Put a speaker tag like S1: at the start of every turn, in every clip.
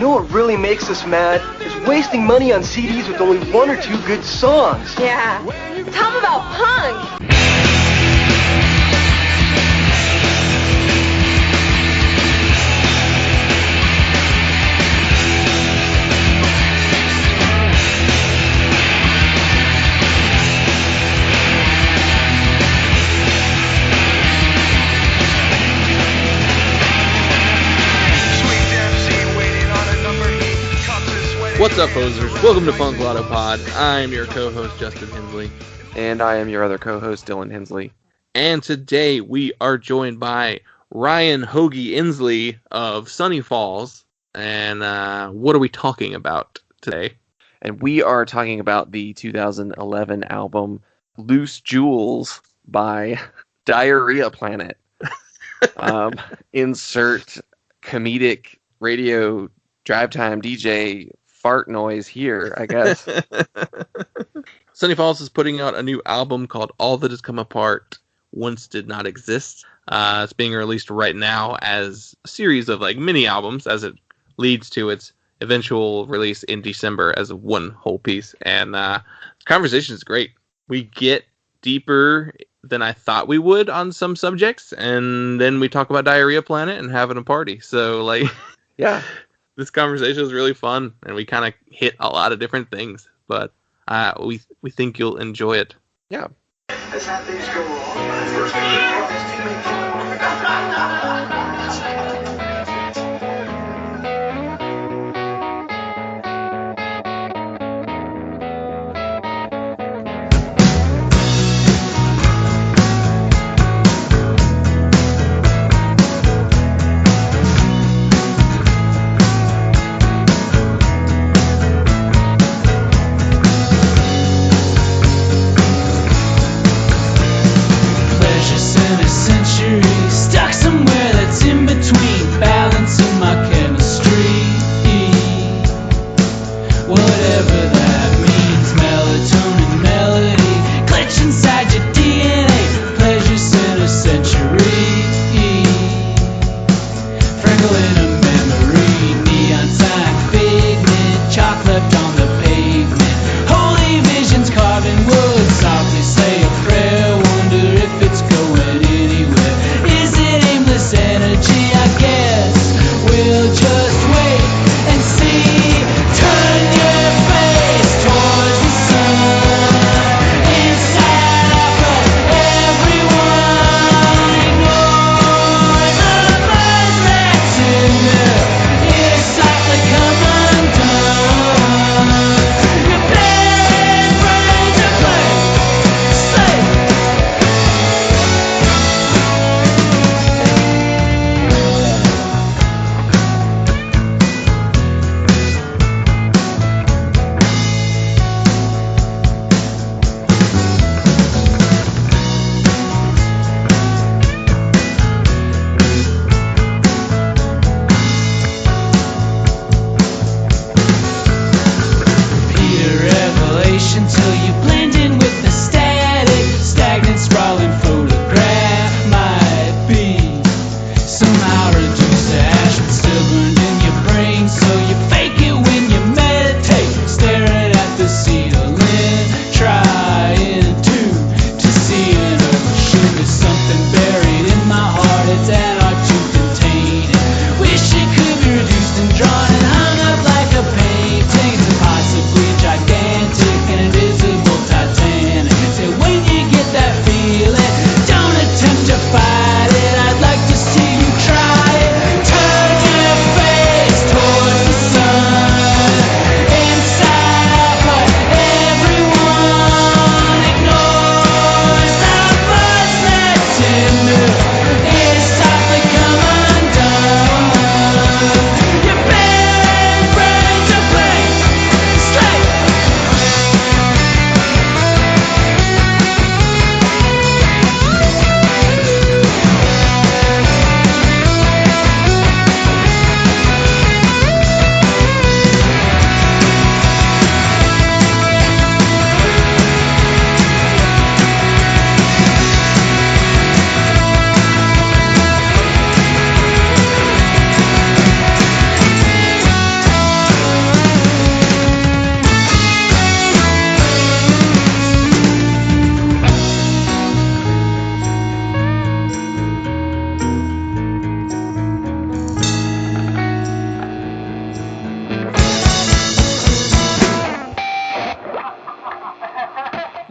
S1: know what really makes us mad is wasting money on CDs with only one or two good songs.
S2: Yeah. Tell them about punk.
S3: What's up, posers? Welcome to Punk Lotto Pod. I'm your co-host, Justin Hensley.
S4: And I am your other co-host, Dylan Hensley.
S3: And today we are joined by Ryan Hoagie Ensley of Sonny Falls. And what are we talking about today?
S4: And we are talking about the 2011 album Loose Jewels by Diarrhea Planet. Insert comedic radio drive time DJ fart noise here, I guess.
S3: Sonny Falls is putting out a new album called All That Has Come Apart Once Did Not Exist. It's being released right now as a series of mini albums as it leads to its eventual release in December as one whole piece. And the conversation is great. We get deeper than I thought we would on some subjects, and then we talk about Diarrhea Planet and having a party. So
S4: yeah.
S3: This conversation is really fun, and we kind of hit a lot of different things, but we think you'll enjoy it.
S4: Yeah.
S5: Let's have things go
S6: Stuck somewhere that's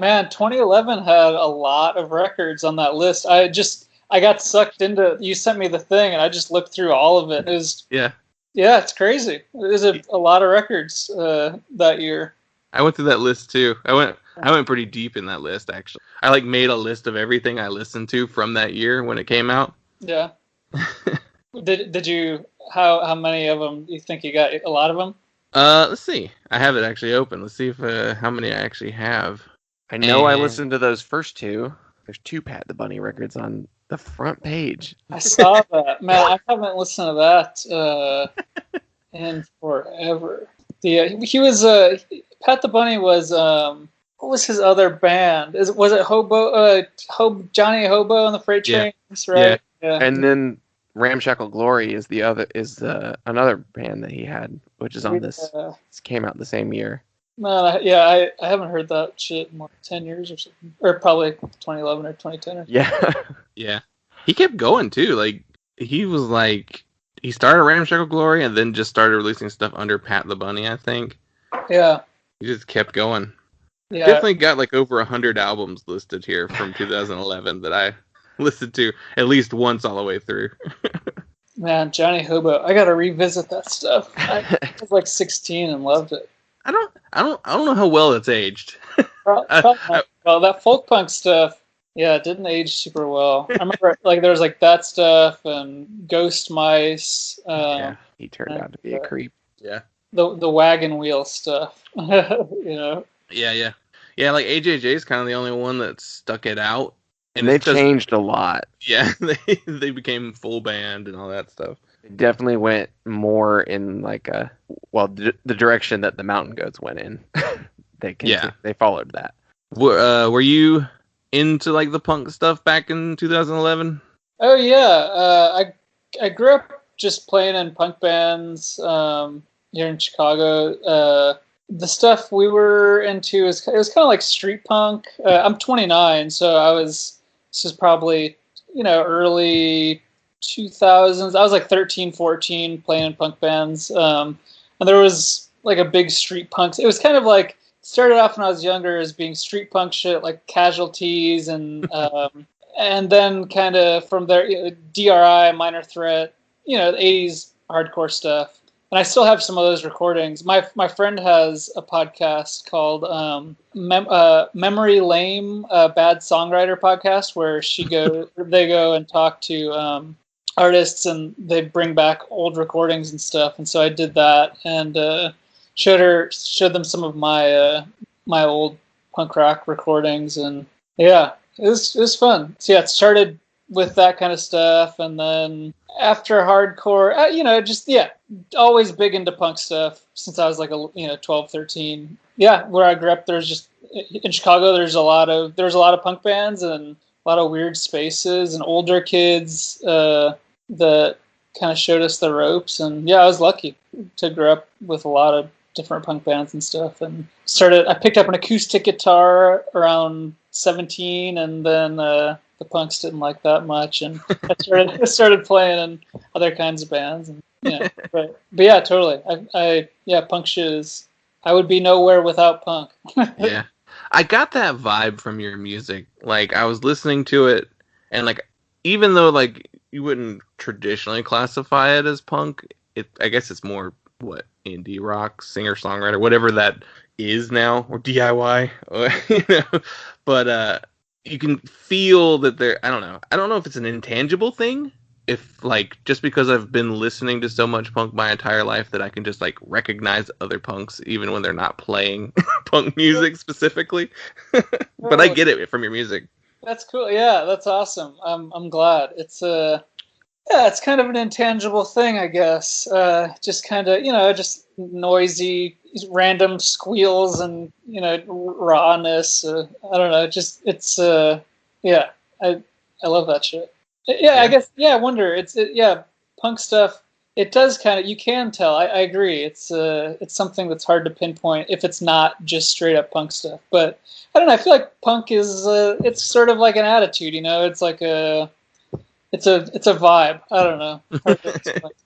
S5: Man, 2011 had a lot of records on that list. I got sucked into. You sent me the thing, and I just looked through all of it. It was
S3: Yeah.
S5: Yeah, it's crazy. There's a lot of records that year.
S3: I went through that list too. I went pretty deep in that list actually. I like made a list of everything I listened to from that year when it came out.
S5: Yeah. Did you how many of them you think you got? A lot of them?
S3: Let's see. I have it actually open. Let's see if how many I actually have.
S4: I know I listened to those first two. There's 2 Pat the Bunny records on the front page.
S5: I saw that. Man, I haven't listened to that in forever. He was Pat the Bunny was what was his other band? Was it Johnny Hobo on the Freight Train? Right? Yeah.
S4: And then Ramshackle Glory is another band that he had, which is on this. This came out the same year.
S5: Man, I haven't heard that shit in more than 10 years or something. Or probably 2011 or 2010.
S4: Yeah.
S3: Yeah. He kept going too. Like he started Ramshackle Glory and then just started releasing stuff under Pat the Bunny, I think.
S5: Yeah.
S3: He just kept going.
S5: Yeah.
S3: Definitely got like over 100 albums listed here from 2011 that I listened to at least once all the way through.
S5: Man, Johnny Hobo. I gotta revisit that stuff. I was like 16 and loved it.
S3: I don't know how well it's aged.
S5: Well, that folk punk stuff, yeah, it didn't age super well. I remember like there was like that stuff and Ghost Mice.
S4: Yeah, he turned out to be a creep.
S3: Yeah.
S5: The wagon wheel stuff. You know.
S3: Yeah. Like AJJ is kind of the only one that stuck it out.
S4: And they've changed a lot.
S3: Yeah, they became full band and all that stuff.
S4: They definitely went more in like the direction that the Mountain Goats went in. They followed that.
S3: Were you into like the punk stuff back in 2011?
S5: Oh yeah, I grew up just playing in punk bands here in Chicago. The stuff we were into it was kind of like street punk. I'm 29, so this is probably early 2000s. I was like 13, 14 playing in punk bands, and there was like a big street punk. It was kind of like started off when I was younger as being street punk shit, like Casualties and and then kind of from there, DRI, Minor Threat, the 80s hardcore stuff. And I still have some of those recordings. My friend has a podcast called Memory Lame, Bad Songwriter Podcast, where they go and talk to artists and they bring back old recordings and stuff. And so I did that and showed them some of my my old punk rock recordings, and yeah, it was fun. So yeah, it started with that kind of stuff, and then after hardcore, always big into punk stuff since I was like 12, 13. Yeah, where I grew up, there's just in Chicago, there's a lot of punk bands and a lot of weird spaces and older kids that kind of showed us the ropes. And yeah, I was lucky to grow up with a lot of different punk bands and stuff, and I picked up an acoustic guitar around 17, and then the punks didn't like that much, and I started playing in other kinds of bands, and but yeah, totally. Punk shit is. I would be nowhere without punk.
S3: Yeah, I got that vibe from your music. Like I was listening to it, and like even though like you wouldn't traditionally classify it as punk, I guess it's more indie rock, singer songwriter, whatever that is now, or DIY, but you can feel that I don't know if it's an intangible thing, if like just because I've been listening to so much punk my entire life that I can just like recognize other punks even when they're not playing punk music specifically. But I get it from your music.
S5: That's cool. Yeah, that's awesome. I'm glad. It's kind of an intangible thing, I guess. Just kind of, just noisy, random squeals and, rawness. I don't know. I love that shit. Yeah, I guess, I wonder. Punk stuff, it does kind of, you can tell. I agree. It's something that's hard to pinpoint if it's not just straight up punk stuff. But I don't know. I feel like punk is, it's sort of like an attitude, It's like It's a vibe. I don't know.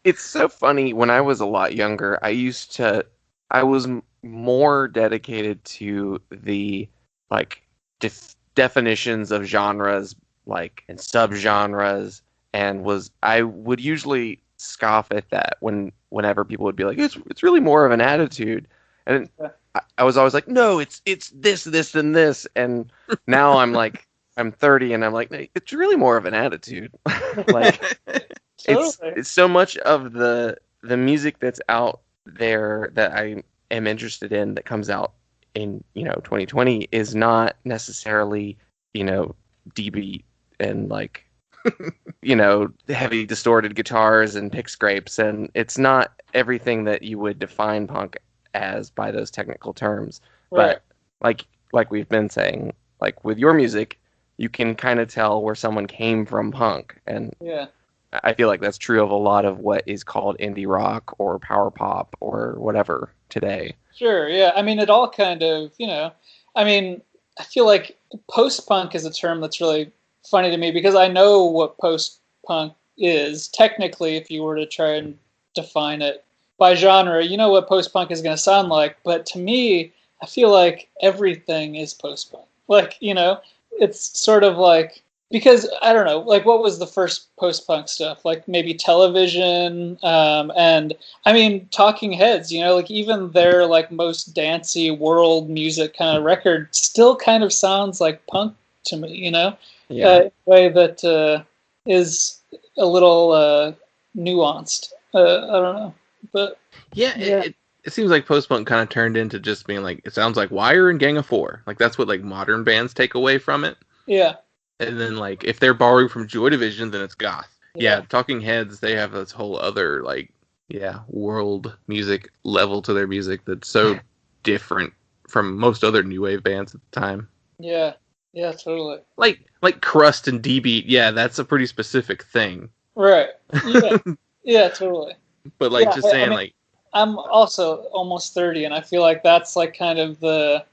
S4: It's so funny. When I was a lot younger, I was more dedicated to the like definitions of genres, like, and subgenres, and I would usually scoff at that whenever people would be like, it's really more of an attitude, and I was always like, no, it's this, and this, and now I'm like, I'm 30, and I'm like, it's really more of an attitude. Like, it's so much of the music that's out there that I am interested in that comes out in 2020 is not necessarily D-beat and like heavy distorted guitars and pick scrapes, and it's not everything that you would define punk as by those technical terms. Right. But like we've been saying, like with your music, you can kind of tell where someone came from punk, and I feel like that's true of a lot of what is called indie rock or power pop or whatever today. Sure, yeah. I mean, it all kind of, I feel like post-punk is a term that's really funny to me because I know what post-punk is. Technically, if you were to try and define it by genre, you know what post-punk is going to sound like. But to me, I feel like everything is post-punk. Like, it's sort of like, because, I don't know, like, what was the first post-punk stuff? Like, maybe Television, and, I mean, Talking Heads, like, even their, like, most dancey world music kind of record still kind of sounds like punk to me, in a way that is a little nuanced. I don't know, but... Yeah.
S3: It seems like post-punk kind of turned into just being like, it sounds like Wire and Gang of Four. Like, that's what, like, modern bands take away from it.
S5: Yeah.
S3: And then, like, if they're borrowing from Joy Division, then it's goth. Yeah, Talking Heads, they have this whole other, like, world music level to their music that's so different from most other new wave bands at the time.
S5: Yeah, totally.
S3: Like Crust and D-Beat, that's a pretty specific thing.
S5: Right. Yeah, yeah, totally.
S3: But, like, just saying, like...
S5: I'm also almost 30, and I feel like that's, like, kind of the...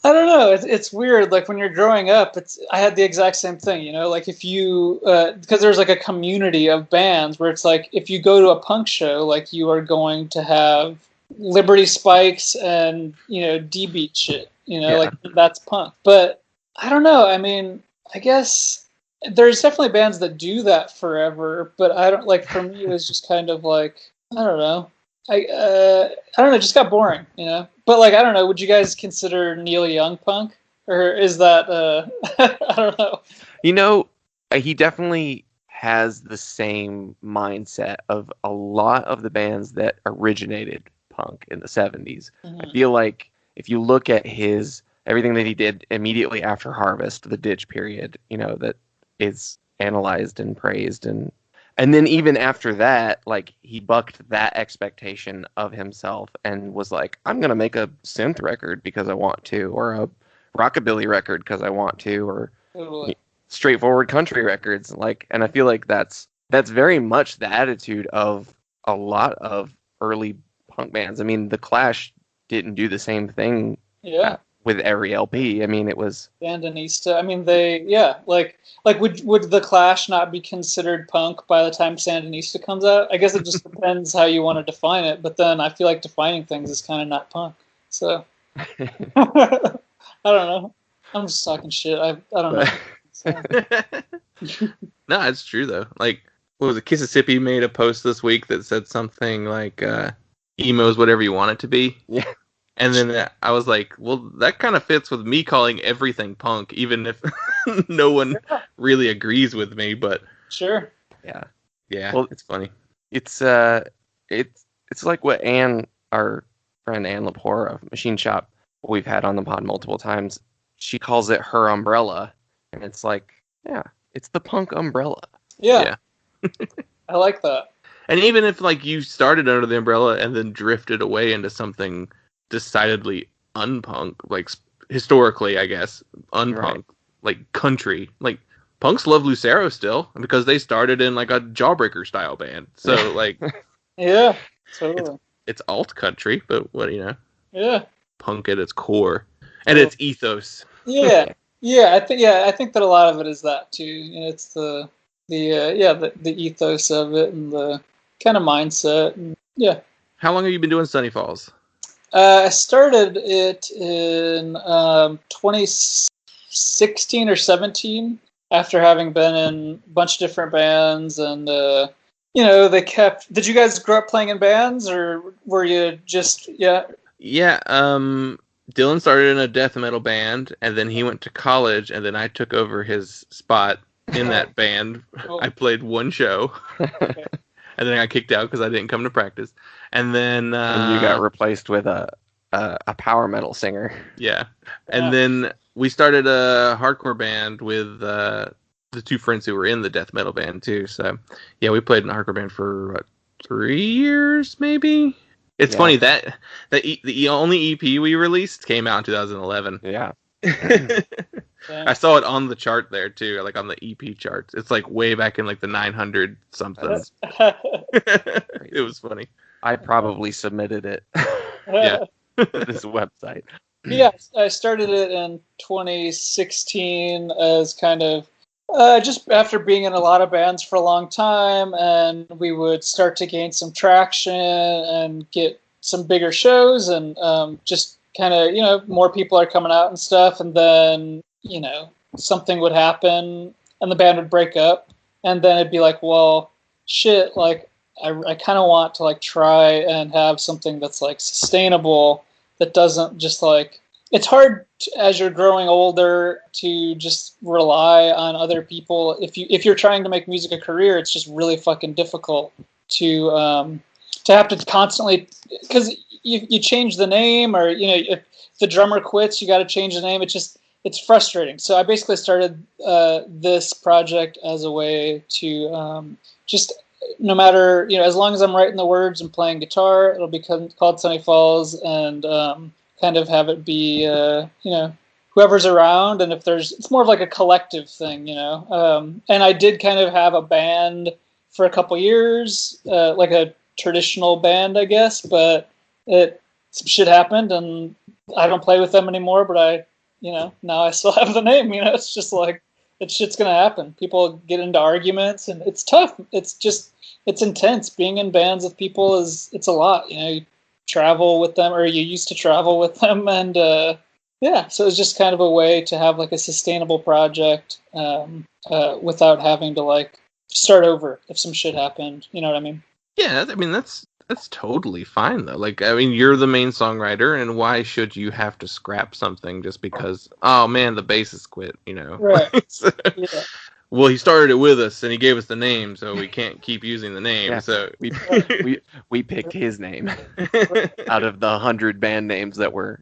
S5: I don't know. It's weird. Like when you're growing up, I had the exact same thing. Like if you because there's like a community of bands where it's like if you go to a punk show, like you are going to have Liberty Spikes and D-beat shit. Like that's punk. But I don't know. I mean, I guess there's definitely bands that do that forever. But I don't like. For me, it was just kind of like I don't know. I don't know. It just got boring. But, like, I don't know, would you guys consider Neil Young punk? Or is that, I don't know.
S4: He definitely has the same mindset of a lot of the bands that originated punk in the 70s. Mm-hmm. I feel like if you look at everything that he did immediately after Harvest, the Ditch period, that is analyzed and praised, and then even after that, like, he bucked that expectation of himself and was like, I'm going to make a synth record because I want to, or a rockabilly record because I want to, or straightforward country records. Like, and I feel like that's very much the attitude of a lot of early punk bands. I mean, The Clash didn't do the same thing with every LP. I mean, it was...
S5: Sandinista. I mean, would The Clash not be considered punk by the time Sandinista comes out? I guess it just depends how you want to define it, but then I feel like defining things is kind of not punk. So, I don't know. I'm just talking shit. I don't know.
S3: No, it's true, though. Like, what was it? Kississippi made a post this week that said something like, emo is whatever you want it to be.
S4: Yeah.
S3: And then I was like, well, that kind of fits with me calling everything punk, even if no one really agrees with me, but...
S5: Sure.
S4: Yeah.
S3: Yeah, well, it's funny.
S4: It's like what our friend Ann Lepore of Machine Shop, we've had on the pod multiple times, she calls it her umbrella, and it's like, it's the punk umbrella.
S5: Yeah. I like that.
S3: And even if, like, you started under the umbrella and then drifted away into something... decidedly unpunk, like historically, I guess, unpunk, like country. Like punks love Lucero still because they started in like a Jawbreaker style band. So like,
S5: totally.
S3: It's alt country, but what punk at its core and its ethos.
S5: I think that a lot of it is that too. It's the ethos of it and the kind of mindset. And,
S3: How long have you been doing Sunny Falls?
S5: I started it in 2016, 16 or 17 after having been in a bunch of different bands. And, did you guys grow up playing in bands, or were you just,
S3: Yeah, Dylan started in a death metal band, and then he went to college, and then I took over his spot in that band.
S5: Cool.
S3: I played one show,
S5: Okay.
S3: and then I got kicked out because I didn't come to practice. And then
S4: and you got replaced with a power metal singer.
S3: Yeah. And then we started a hardcore band with the two friends who were in the death metal band too. So yeah, we played in a hardcore band for 3 years maybe. It's funny that the only EP we released came out in 2011.
S4: Yeah.
S3: I saw it on the chart there too, like on the EP charts. It's like way back in like the 900 something. It was funny.
S4: I probably submitted it.
S3: Yeah.
S4: To this website.
S5: Yeah, I started it in 2016 as kind of just after being in a lot of bands for a long time, and we would start to gain some traction and get some bigger shows, and just kind of, more people are coming out and stuff, and then, something would happen and the band would break up, and then it'd be like, well, shit, like, I kind of want to, like, try and have something that's, like, sustainable, that doesn't just, like, it's hard as you're growing older to just rely on other people. If you're trying to make music a career, it's just really fucking difficult to have to constantly, because you change the name, or if the drummer quits, you got to change the name. It's frustrating. So I basically started this project as a way to just, no matter, as long as I'm writing the words and playing guitar, it'll be called Sonny Falls, and kind of have it be, whoever's around, and it's more of like a collective thing, and I did kind of have a band for a couple years, like a traditional band, I guess, but some shit happened, and I don't play with them anymore, but now I still have the name, it's just like, shit's gonna happen. People get into arguments, and it's tough. It's intense. Being in bands with people it's a lot, you travel with them, or you used to travel with them, and so it's just kind of a way to have like a sustainable project without having to like start over if some shit happened. You know what I mean?
S3: Yeah, I mean that's totally fine though. Like, I mean, you're the main songwriter, and why should you have to scrap something just because, oh man, the bassist quit?
S5: Right.
S3: So,
S5: Yeah.
S3: well, he started it with us, and he gave us the name, so we can't keep using the name.
S4: Yeah,
S3: so
S4: we picked his name out of the 100 band names that were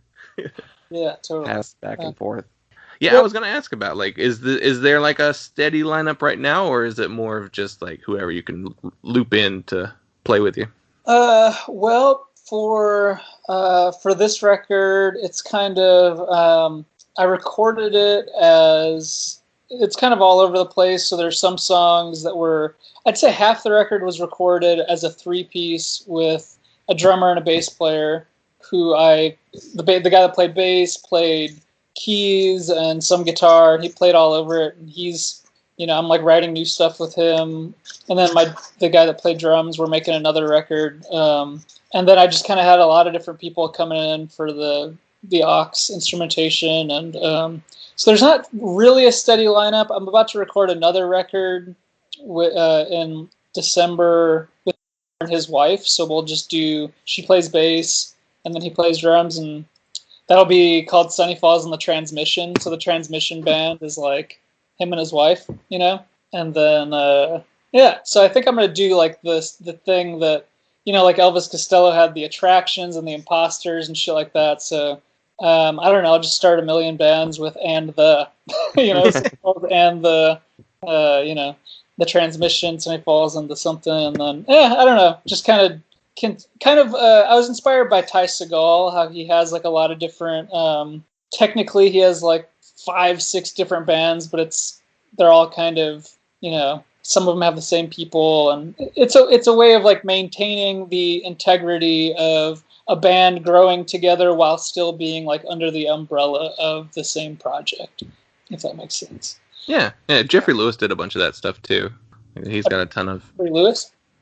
S5: Totally
S4: passed back and forth.
S3: Yeah,
S5: Yep.
S3: I was gonna ask about, like, is there like a steady lineup right now, or is it more of just like whoever you can loop in to play with you?
S5: Well, for this record, it's kind of I recorded it as, it's kind of all over the place. So there's some songs that were, I'd say half the record was recorded as a 3-piece with a drummer and a bass player, who the guy that played bass played keys and some guitar. He played all over it, and he's, I'm like writing new stuff with him. And then the guy that played drums, we're making another record. And then I just kind of had a lot of different people coming in for the aux instrumentation. And so there's not really a steady lineup. I'm about to record another record in December with his wife. So we'll just she plays bass and then he plays drums, and that'll be called Sonny Falls and the Transmission. So the Transmission band is like him and his wife, and then so I think I'm gonna do like the thing that, like Elvis Costello had the Attractions and the Imposters and shit like that. So I don't know, I'll just start a million bands with and the and the the Transmission, Sonny Falls, and the something, and then I don't know, just kind of I was inspired by Ty Segall, how he has like a lot of different technically he has like 5-6 different bands, but they're all kind of, some of them have the same people, and it's a way of like maintaining the integrity of a band growing together while still being like under the umbrella of the same project, if that makes sense.
S3: Yeah. Jeffrey Lewis did a bunch of that stuff too. He's got a ton of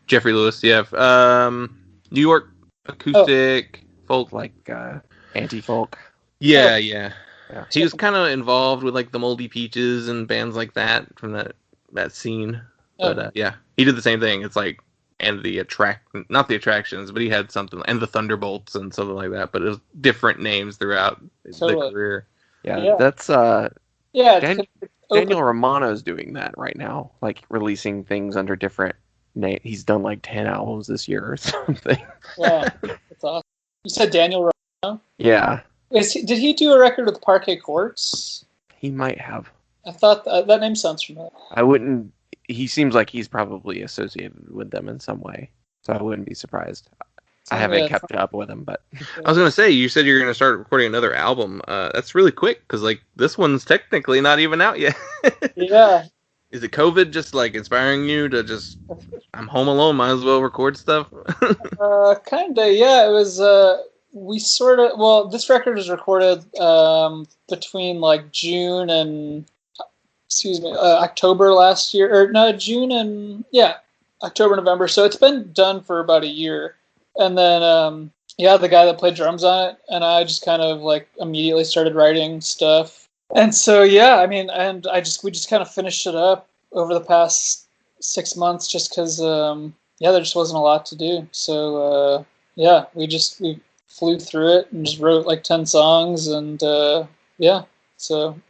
S3: Jeffrey Lewis. Yeah. New York acoustic folk,
S4: Like anti-folk.
S3: Yeah. Yeah. He was kind of involved with like the Moldy Peaches and bands like that from that scene. But yeah, he did the same thing. It's like, and not the Attractions, but he had something, and the Thunderbolts and something like that. But it was different names throughout the career.
S4: Yeah, that's Daniel Romano's doing that right now, like releasing things under different names. He's done like 10 albums this year or something.
S5: Yeah, that's awesome. You said Daniel Romano?
S4: Yeah.
S5: Did he do a record with Parquet Courts?
S4: He might have.
S5: I thought that name sounds familiar.
S4: I wouldn't. He seems like he's probably associated with them in some way, so I wouldn't be surprised. I haven't kept up with him, but
S3: I was gonna say, you said you're gonna start recording another album. That's really quick because like this one's technically not even out yet.
S5: Yeah.
S3: Is it COVID just like inspiring you to just? I'm home alone. Might as well record stuff.
S5: Kinda. Yeah. It was. We sort of. Well, this record was recorded between like June and. October last year, or no, June and October, November. So it's been done for about a year. And then, the guy that played drums on it and I just kind of like immediately started writing stuff. And so, we just kind of finished it up over the past 6 months just because, there just wasn't a lot to do. So, we flew through it and just wrote like 10 songs and, so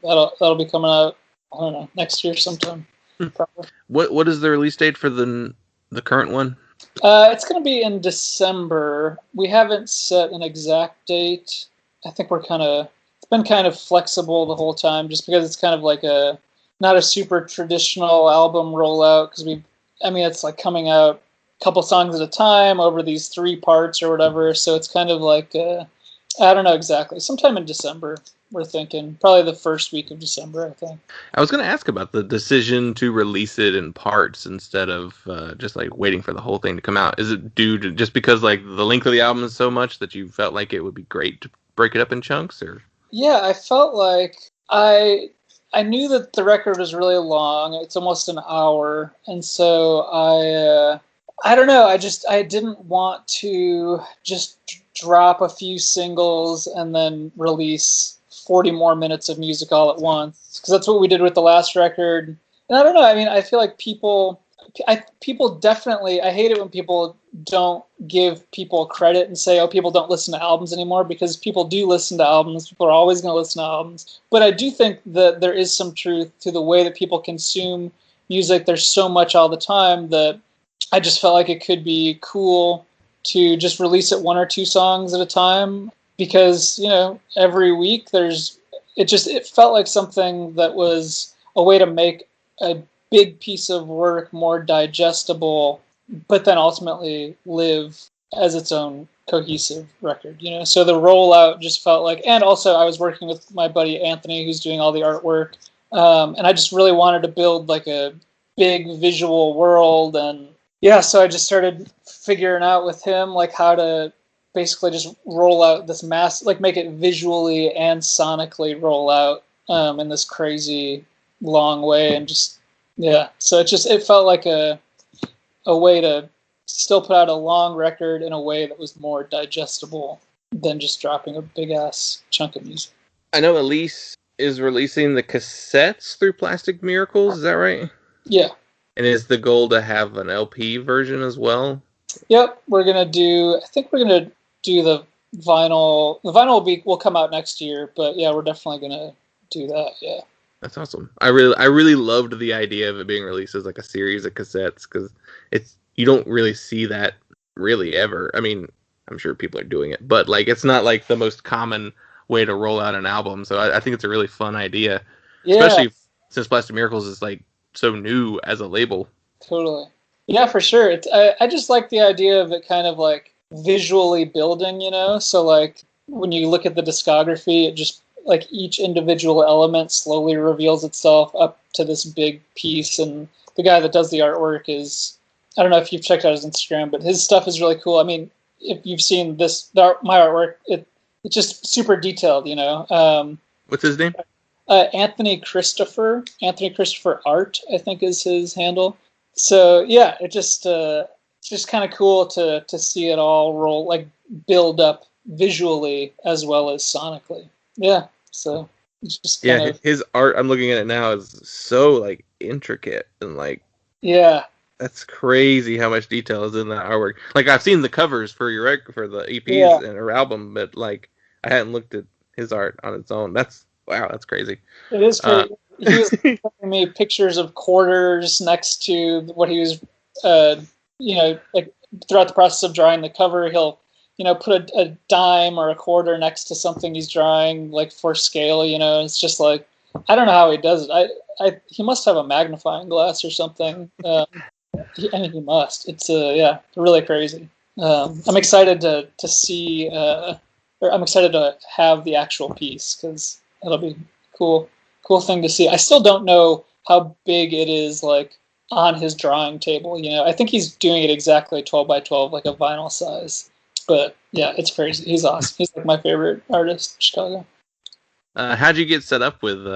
S5: that'll be coming out, I don't know, next year sometime. Probably.
S3: What is the release date for the current one?
S5: It's going to be in December. We haven't set an exact date. I think it's been kind of flexible the whole time just because it's kind of like not a super traditional album rollout because it's like coming out a couple songs at a time over these 3 parts or whatever. So it's kind of like, I don't know exactly. Sometime in December, we're thinking. Probably the first week of December, I think.
S3: I was going to ask about the decision to release it in parts instead of just like waiting for the whole thing to come out. Is it due to just because like the length of the album is so much that you felt like it would be great to break it up in chunks, or? Yeah,
S5: I felt like I knew that the record was really long. It's almost an hour, and so I don't know. I didn't want to just drop a few singles and then release 40 more minutes of music all at once, because that's what we did with the last record. And I don't know, I feel like people definitely, I hate it when people don't give people credit and say, oh, people don't listen to albums anymore, because people do listen to albums. People are always going to listen to albums. But I do think that there is some truth to the way that people consume music. There's so much all the time that I just felt like it could be cool to just release it 1 or 2 songs at a time. Because, every week it felt like something that was a way to make a big piece of work more digestible, but then ultimately live as its own cohesive record, So the rollout just felt like, and also I was working with my buddy Anthony, who's doing all the artwork, and I just really wanted to build like a big visual world, and so I just started figuring out with him like how to basically just roll out this make it visually and sonically roll out in this crazy long way, and just so it felt like a way to still put out a long record in a way that was more digestible than just dropping a big ass chunk of music.
S3: I know Elise is releasing the cassettes through Plastic Miracles, is that right?
S5: Yeah.
S3: And is the goal to have an LP version as well?
S5: Yep, we're gonna do the vinyl. The vinyl will come out next year, but we're definitely gonna do that. Yeah,
S3: that's awesome. I really loved the idea of it being released as like a series of cassettes, because you don't really see that really ever. I'm sure people are doing it, but like it's not like the most common way to roll out an album. So I think it's a really fun idea, especially since Plastic Miracles is like so new as a label.
S5: Totally. Yeah, for sure. I just like the idea of it kind of like visually building, so like when you look at the discography, it just like each individual element slowly reveals itself up to this big piece. And the guy that does the artwork is, I don't know if you've checked out his Instagram, but his stuff is really cool. If you've seen my artwork, it's just super detailed,
S3: What's his name?
S5: Anthony Christopher Art, I think is his handle. So it's just kind of cool to see it all build up visually as well as sonically. Yeah. So Just kind of,
S3: his art, I'm looking at it now, is so like intricate and like that's crazy how much detail is in that artwork. Like I've seen the covers for for the EPs and her album, but like I hadn't looked at his art on its own. That's crazy.
S5: It is crazy. He was showing me pictures of quarters next to what he was, like throughout the process of drawing the cover, he'll, put a dime or a quarter next to something he's drawing, like for scale. It's just like, I don't know how he does it. He must have a magnifying glass or something. He must. It's really crazy. I'm excited to see, or I'm excited to have the actual piece because it'll be cool thing to see. I still don't know how big it is, like on his drawing table. I think he's doing it exactly 12 by 12, like a vinyl size. But yeah, it's crazy. He's awesome. He's like my favorite artist in Chicago.
S3: How'd you get set up with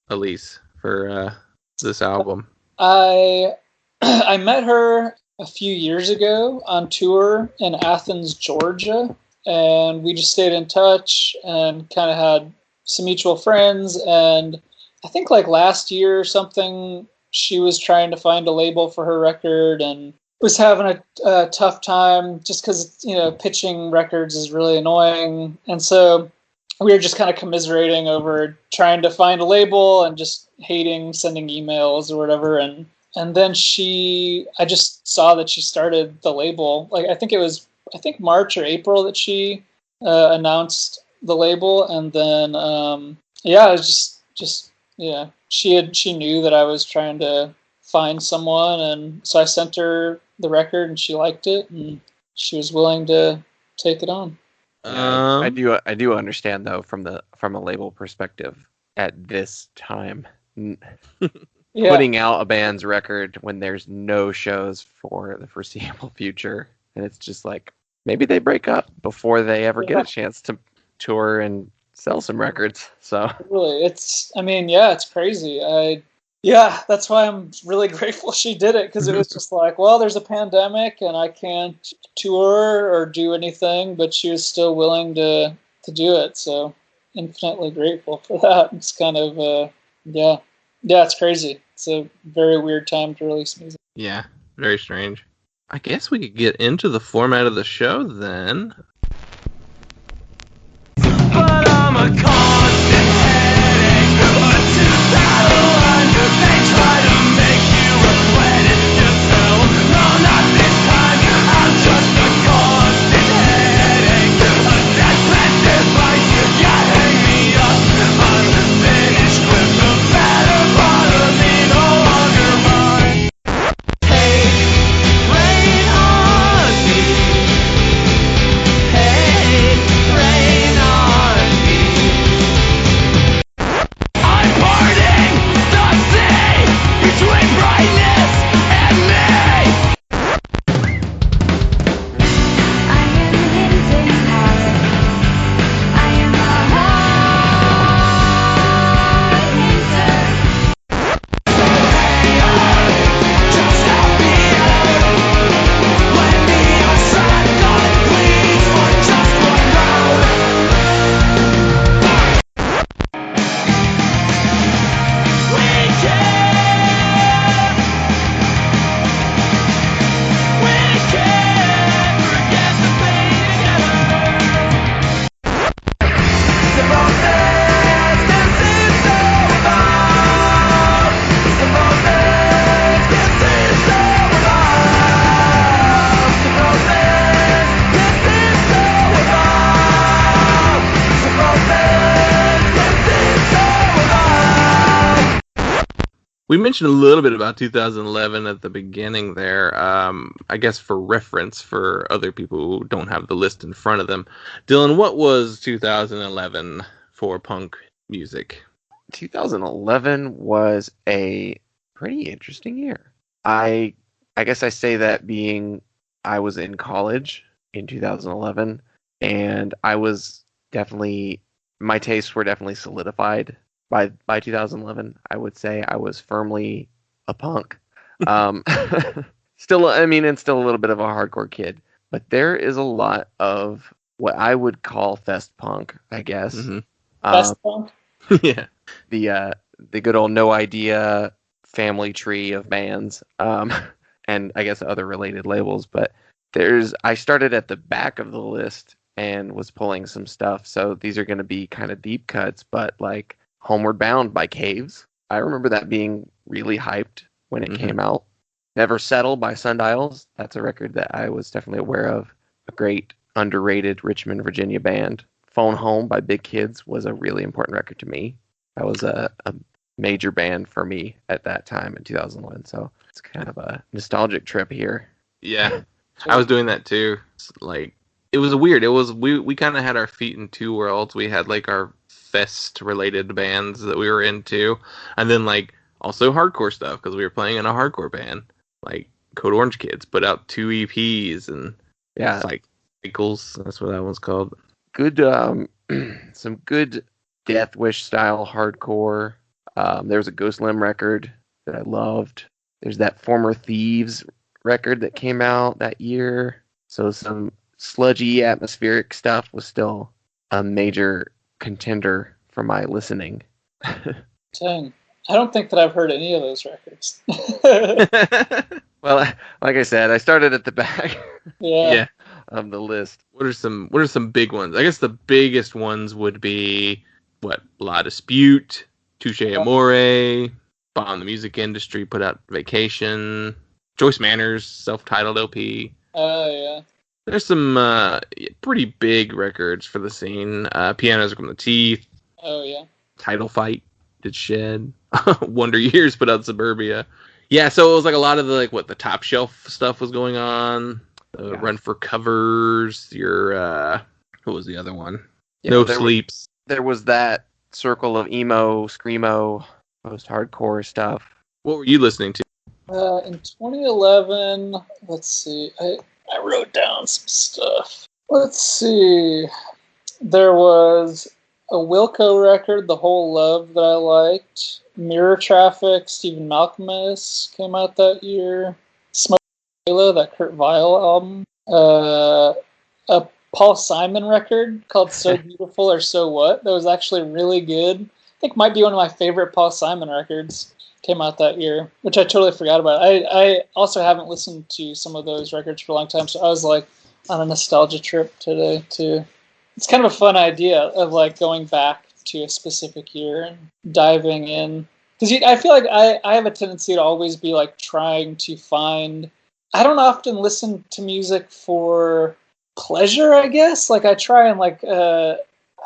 S3: Elise for this album?
S5: I met her a few years ago on tour in Athens, Georgia, and we just stayed in touch and kind of had some mutual friends. And I think like last year or something, she was trying to find a label for her record and was having a tough time just because, pitching records is really annoying. And so we were just kind of commiserating over trying to find a label and just hating sending emails or whatever. And then I just saw that she started the label. Like, I think March or April that she announced the label. And then, it was just she knew that I was trying to find someone. And so I sent her the record and she liked it and she was willing to take it on.
S4: I do understand though from a label perspective at this time, putting out a band's record when there's no shows for the foreseeable future, and it's just like maybe they break up before they ever get a chance to tour and sell some records. So
S5: really, it's crazy. That's why I'm really grateful she did it, because it was just like, well, there's a pandemic and I can't tour or do anything, but she was still willing to do it. So infinitely grateful for that. It's kind of, it's crazy. It's a very weird time to release music.
S3: Yeah, very strange. I guess we could get into the format of the show then. But I'm a constant headache, a two-sided wonder. They try to make you regret it yourself. No, not this time. I'm just a constant headache, a deathbed device. You hang me up, unfinished with the better part of me no longer mine. Hey, rain on me. Hey, rain on me. I'm parting the sea between brightness and me. I am an innocent heart. I am a hunter. Just help me out. Lend me your shotgun, please, for just one round. We can't forget the pain together. Suppose this is so about. Suppose this is so about. Suppose this is so about. Suppose this is so about. We mentioned a little bit about 2011 at the beginning there. I guess for reference for other people who don't have the list in front of them. Dylan, what was 2011 for punk music?
S4: 2011 was a pretty interesting year. I guess I say that being I was in college in 2011, and I was definitely, my tastes were definitely solidified by 2011. I would say I was firmly a punk. Still, and still a little bit of a hardcore kid, but there is a lot of what I would call fest punk, I guess.
S3: Mm-hmm.
S5: Fest punk?
S3: Yeah.
S4: The good old No Idea family tree of bands, and I guess other related labels. But I started at the back of the list and was pulling some stuff. So these are going to be kind of deep cuts, but like Homeward Bound by Caves. I remember that being really hyped when it came out. Never Settle by Sundials. That's a record that I was definitely aware of. A great underrated Richmond, Virginia band. Phone Home by Big Kids was a really important record to me. That was a major band for me at that time in 2001. So it's kind of a nostalgic trip here.
S3: Yeah, I was doing that too. Like, it was weird. It was we kind of had our feet in two worlds. We had like our fest related bands that we were into, and then like also hardcore stuff because we were playing in a hardcore band. Like Code Orange Kids put out 2 EPs and
S4: Yeah,
S3: like Cycles. That's what that one's called.
S4: good some good Death Wish style hardcore. There was a Ghost Limb record that I loved. There's that Former Thieves record that came out that year. So some sludgy atmospheric stuff was still a major contender for my listening.
S5: Dang. I don't think that I've heard any of those records.
S4: Well, like I said, I started at the back
S5: Yeah.
S4: of the list.
S3: What are some big ones? I guess the biggest ones would be La Dispute, Touche Amore, Bomb the Music Industry put out Vacation, Joyce Manor's self-titled LP.
S5: Yeah.
S3: There's some pretty big records for the scene. Pianos From the Teeth.
S5: Oh, yeah.
S3: Title Fight did Shed. Wonder Years put out Suburbia. Yeah, so it was like a lot of the top shelf stuff was going on. Run for Covers. What was the other one?
S4: Yeah,
S3: No Sleeps.
S4: There was that circle of emo, screamo, post-hardcore stuff.
S3: What were you listening to?
S5: In 2011, let's see. I wrote down some stuff. Let's see. There was a Wilco record, The Whole Love, that I liked. Mirror Traffic, Stephen Malcolmus came out that year. Smoke Halo, that Kurt Vile album. A Paul Simon record called So Beautiful or So What. That was actually really good. I think might be one of my favorite Paul Simon records. Came out that year, which I totally forgot about. I also haven't listened to some of those records for a long time, so I was like on a nostalgia trip today too. It's kind of a fun idea of like going back to a specific year and diving in, because I feel like I have a tendency to always be like trying to find. I don't often listen to music for pleasure, I guess. Like I try and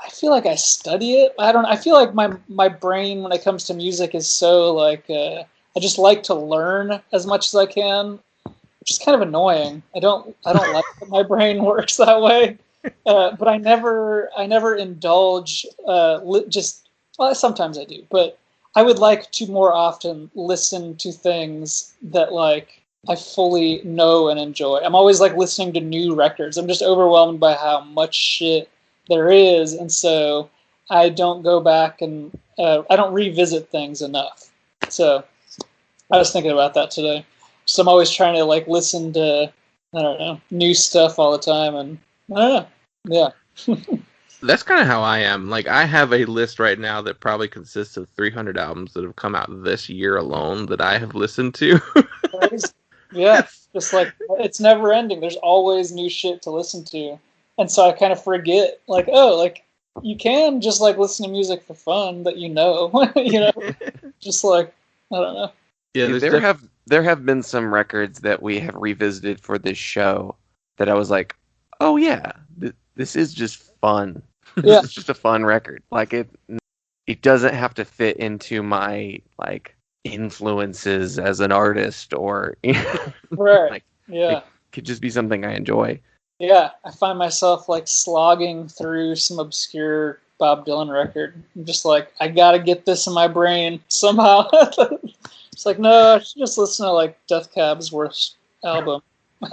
S5: I feel like I study it. I feel like my brain when it comes to music is so like I just like to learn as much as I can, which is kind of annoying. I don't like that my brain works that way. But I never indulge. Sometimes I do, but I would like to more often listen to things that like I fully know and enjoy. I'm always like listening to new records. I'm just overwhelmed by how much shit there is, and so I don't go back and I don't revisit things enough. So I was thinking about that today. So I'm always trying to like listen to new stuff all the time, and I don't know. Yeah.
S3: That's kind of how I am. Like, I have a list right now that probably consists of 300 albums that have come out this year alone that I have listened to.
S5: Yeah, just like it's never ending. There's always new shit to listen to. And so I kind of forget, like, you can just like listen to music for fun that you know, just like, I don't know.
S4: Yeah, there have been some records that we have revisited for this show that I was like, oh yeah, this is just fun.
S5: Yeah.
S4: This is just a fun record. Like it doesn't have to fit into my like influences as an artist or
S5: right.
S4: Like,
S5: yeah.
S4: It could just be something I enjoy.
S5: Yeah, I find myself like slogging through some obscure Bob Dylan record. I'm just like, I gotta get this in my brain somehow. It's like, no, I should just listen to like Death Cab's worst album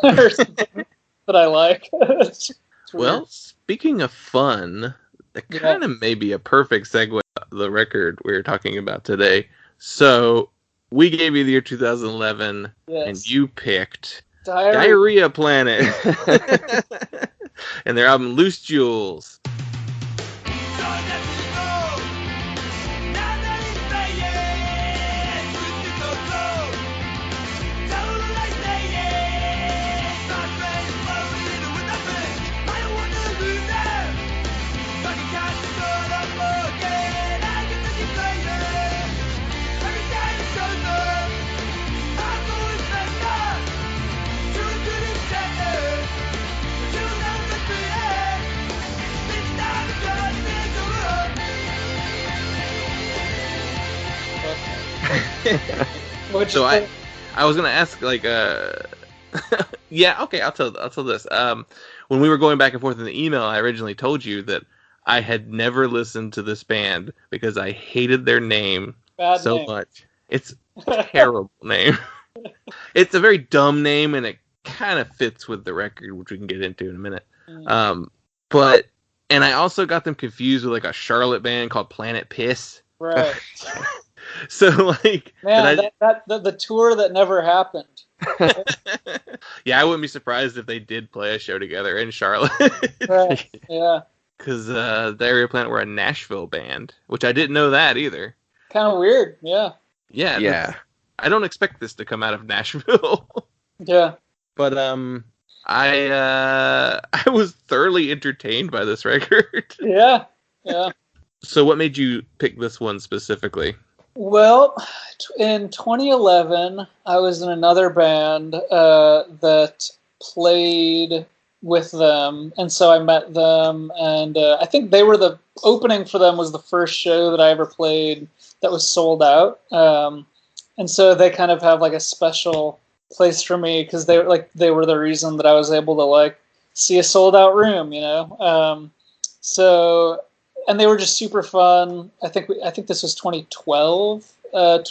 S5: or something that I like.
S3: Well, speaking of fun, it kind of may be a perfect segue to the record we were talking about today. So we gave you the year 2011, and you picked Diarrhea Planet and their album Loose Jewels.
S5: Which
S3: So I was gonna ask like yeah, okay, I'll tell this. When we were going back and forth in the email, I originally told you that I had never listened to this band because I hated their name so much. It's a terrible name. It's a very dumb name, and it kind of fits with the record, which we can get into in a minute. And I also got them confused with like a Charlotte band called Planet Piss.
S5: Right.
S3: So like,
S5: man, the tour that never happened.
S3: Yeah, I wouldn't be surprised if they did play a show together in Charlotte.
S5: Right. Yeah.
S3: Because Diarrhea Planet were a Nashville band, which I didn't know that either.
S5: Kind of weird. Yeah.
S3: Yeah. I don't expect this to come out of Nashville.
S5: Yeah.
S3: But I was thoroughly entertained by this record.
S5: Yeah.
S3: So what made you pick this one specifically?
S5: Well, in 2011, I was in another band that played with them, and so I met them, and I think they were the opening for them was the first show that I ever played that was sold out, and so they kind of have like a special place for me because they were the reason that I was able to like see a sold out room, you know. So. And they were just super fun. I think this was 2012, and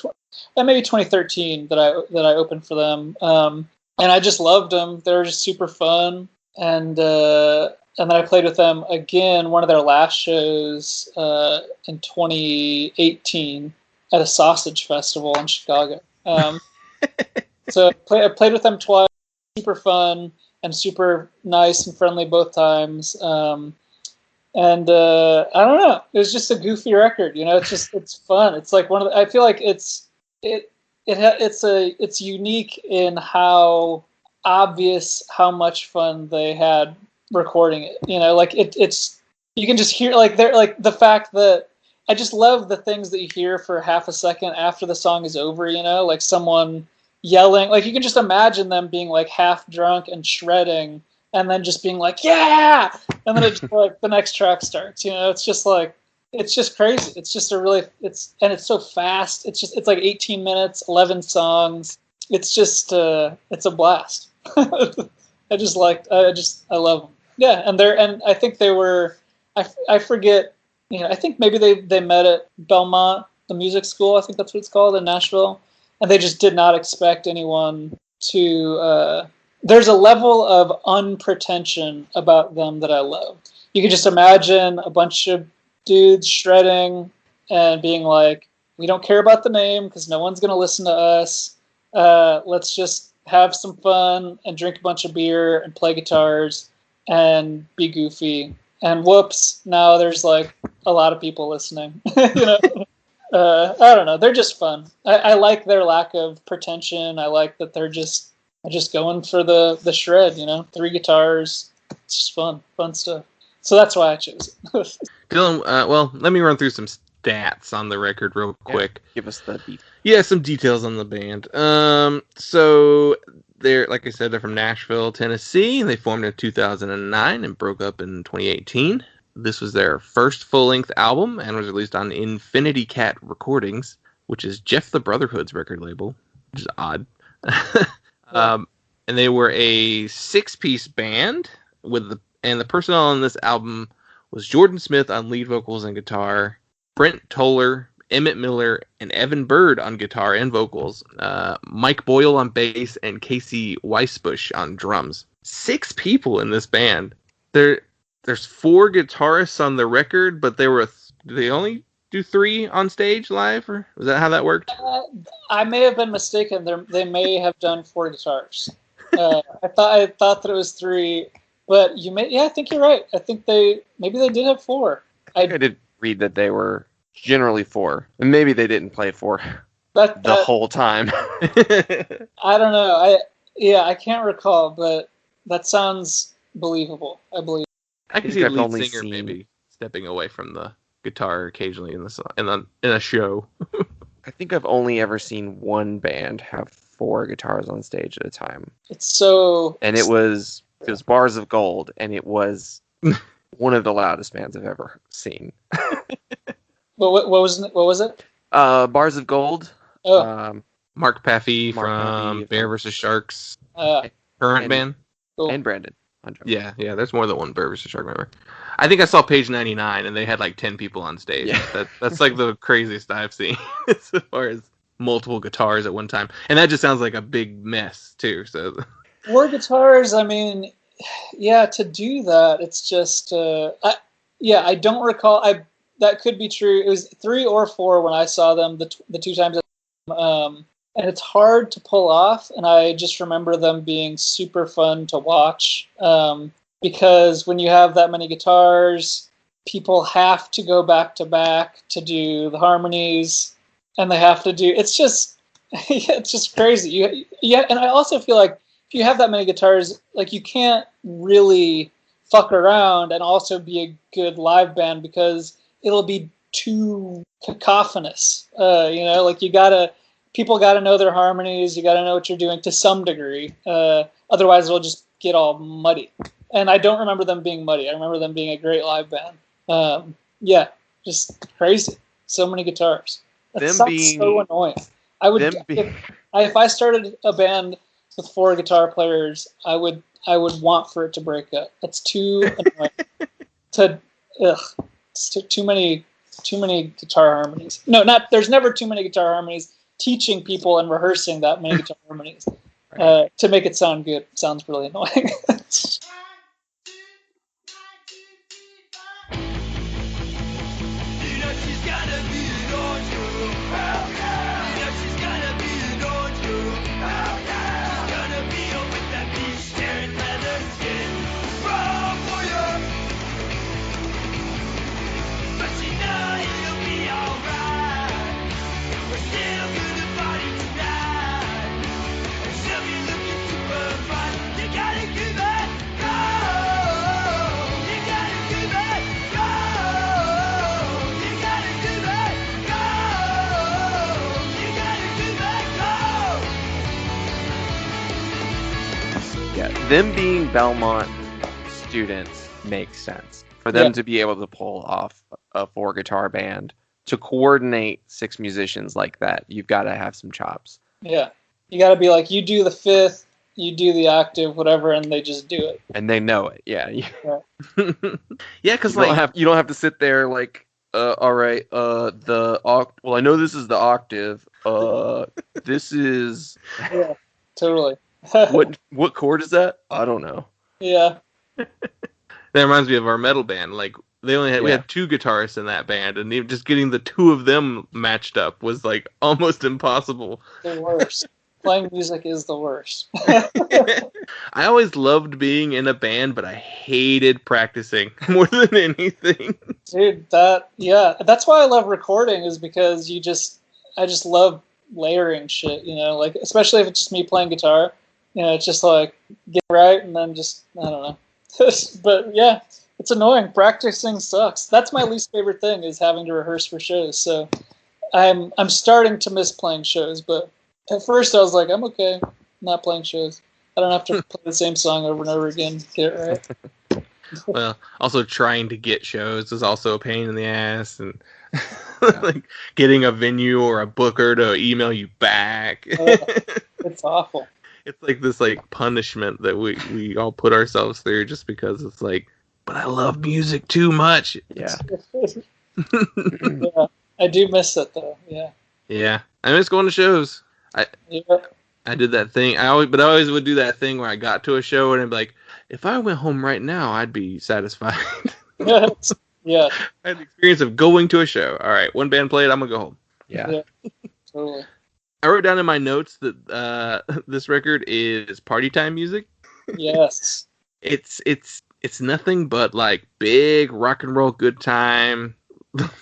S5: maybe 2013 that I opened for them. And I just loved them. They were just super fun. And then I played with them again, one of their last shows in 2018 at a sausage festival in Chicago. So I played with them twice. Super fun and super nice and friendly both times. And I don't know. It was just a goofy record, you know. It's fun. It's like I feel like it's unique in how obvious how much fun they had recording it. You know, like it's you can just hear like they're like the fact that I just love the things that you hear for half a second after the song is over. You know, like someone yelling. Like you can just imagine them being like half drunk and shredding. And then just being like, yeah! And then it's like the next track starts, you know, it's just crazy. It's just it's so fast. It's like 18 minutes, 11 songs. It's just, it's a blast. I love them. Yeah. And I think they were, I forget, you know, I think maybe they met at Belmont, the music school. I think that's what it's called in Nashville. And they just did not expect anyone to, there's a level of unpretension about them that I love. You can just imagine a bunch of dudes shredding and being like, we don't care about the name because no one's going to listen to us. Let's just have some fun and drink a bunch of beer and play guitars and be goofy. And whoops, now there's like a lot of people listening. You know? I don't know. They're just fun. I like their lack of pretension. I like that they're just going for the shred, you know, 3 guitars. It's just fun stuff. So that's why I chose it.
S3: Dylan, well, let me run through some stats on the record real quick.
S4: Yeah, give us the details.
S3: Yeah, some details on the band. So they're, like I said, they're from Nashville, Tennessee. They formed in 2009 and broke up in 2018. This was their first full-length album and was released on Infinity Cat Recordings, which is Jeff the Brotherhood's record label, which is odd. And they were a 6-piece band and the personnel on this album was Jordan Smith on lead vocals and guitar, Brent Toller, Emmett Miller, and Evan Bird on guitar and vocals, Mike Boyle on bass, and Casey Weisbush on drums. 6 people in this band. There's 4 guitarists on the record, but they only do 3 on stage live, or was that how that worked?
S5: I may have been mistaken. They may have done 4 guitars. I thought that it was 3, but I think you're right. I think maybe they did have 4.
S4: I did read that they were generally 4, and maybe they didn't play 4 the whole time.
S5: I don't know. I can't recall, but that sounds believable. I believe.
S3: I can see the lead singer maybe stepping away from the guitar occasionally in a show.
S4: I think I've only ever seen one band have 4 guitars on stage at a time.
S5: And
S4: it was Bars of Gold, and it was one of the loudest bands I've ever seen.
S5: What was it?
S4: Bars of Gold.
S5: Oh,
S3: Mark Paffey
S4: Mark
S3: from
S4: Paffey
S3: Bear
S4: from-
S3: vs. Sharks.
S5: uh,
S3: Current
S4: and-
S3: band.
S5: cool.
S4: And Brandon.
S3: Yeah, there's more than one Bear vs. Shark member. I think I saw page 99 and they had like 10 people on stage.
S4: Yeah.
S3: That's like the craziest I've seen as far as multiple guitars at one time. And that just sounds like a big mess too. So
S5: 4 guitars, I mean, yeah, to do that, it's just, I don't recall. That could be true. It was 3 or 4 when I saw them the 2 times. And it's hard to pull off. And I just remember them being super fun to watch because when you have that many guitars, people have to go back to back to do the harmonies, and they have to do. It's just, it's just crazy. And I also feel like if you have that many guitars, like you can't really fuck around and also be a good live band because it'll be too cacophonous. Like people gotta know their harmonies. You gotta know what you're doing to some degree. Otherwise, it'll just get all muddy. And I don't remember them being muddy. I remember them being a great live band. Just crazy. So many guitars. That sounds so annoying. I would if I started a band with 4 guitar players, I would want for it to break up. That's too annoying. It's too many guitar harmonies. No, there's never too many guitar harmonies. Teaching people and rehearsing that many guitar harmonies to make it sound good sounds really annoying.
S4: Them being Belmont students makes sense. For them to be able to pull off a 4 guitar band, to coordinate 6 musicians like that, you've got to have some chops.
S5: Yeah. You got to be like, you do the 5th, you do the octave, whatever, and they just do it.
S4: And they know it. Yeah.
S3: because
S4: you don't have to sit there like, all right, well, I know this is the octave. This is.
S5: Yeah, totally.
S4: What chord is that? I don't know.
S5: Yeah.
S3: That reminds me of our metal band. Like we had 2 guitarists in that band, and just getting the 2 of them matched up was like almost impossible.
S5: The worst. Playing music is the worst.
S3: I always loved being in a band, but I hated practicing more than anything.
S5: Dude, that's why I love recording, is because I just love layering shit, like especially if it's just me playing guitar. It's just like get right and then just I don't know. But yeah, it's annoying. Practicing sucks. That's my least favorite thing, is having to rehearse for shows. So I'm starting to miss playing shows, but at first I was like, I'm okay not playing shows. I don't have to play the same song over and over again to get it right.
S3: Well, also trying to get shows is also a pain in the ass, and like getting a venue or a booker to email you back.
S5: It's awful.
S3: It's like this punishment that we all put ourselves through just because it's like, but I love music too much.
S4: Yeah.
S5: Yeah, I do miss it though. Yeah.
S3: Yeah, I miss going to shows. I did that thing. I always would do that thing where I got to a show and I'd be like, if I went home right now, I'd be satisfied.
S5: Yeah.
S3: I had the experience of going to a show. All right, one band played, I'm gonna go home.
S4: Yeah.
S5: Totally.
S3: I wrote down in my notes that this record is party time music.
S5: Yes.
S3: It's nothing but like big rock and roll good time.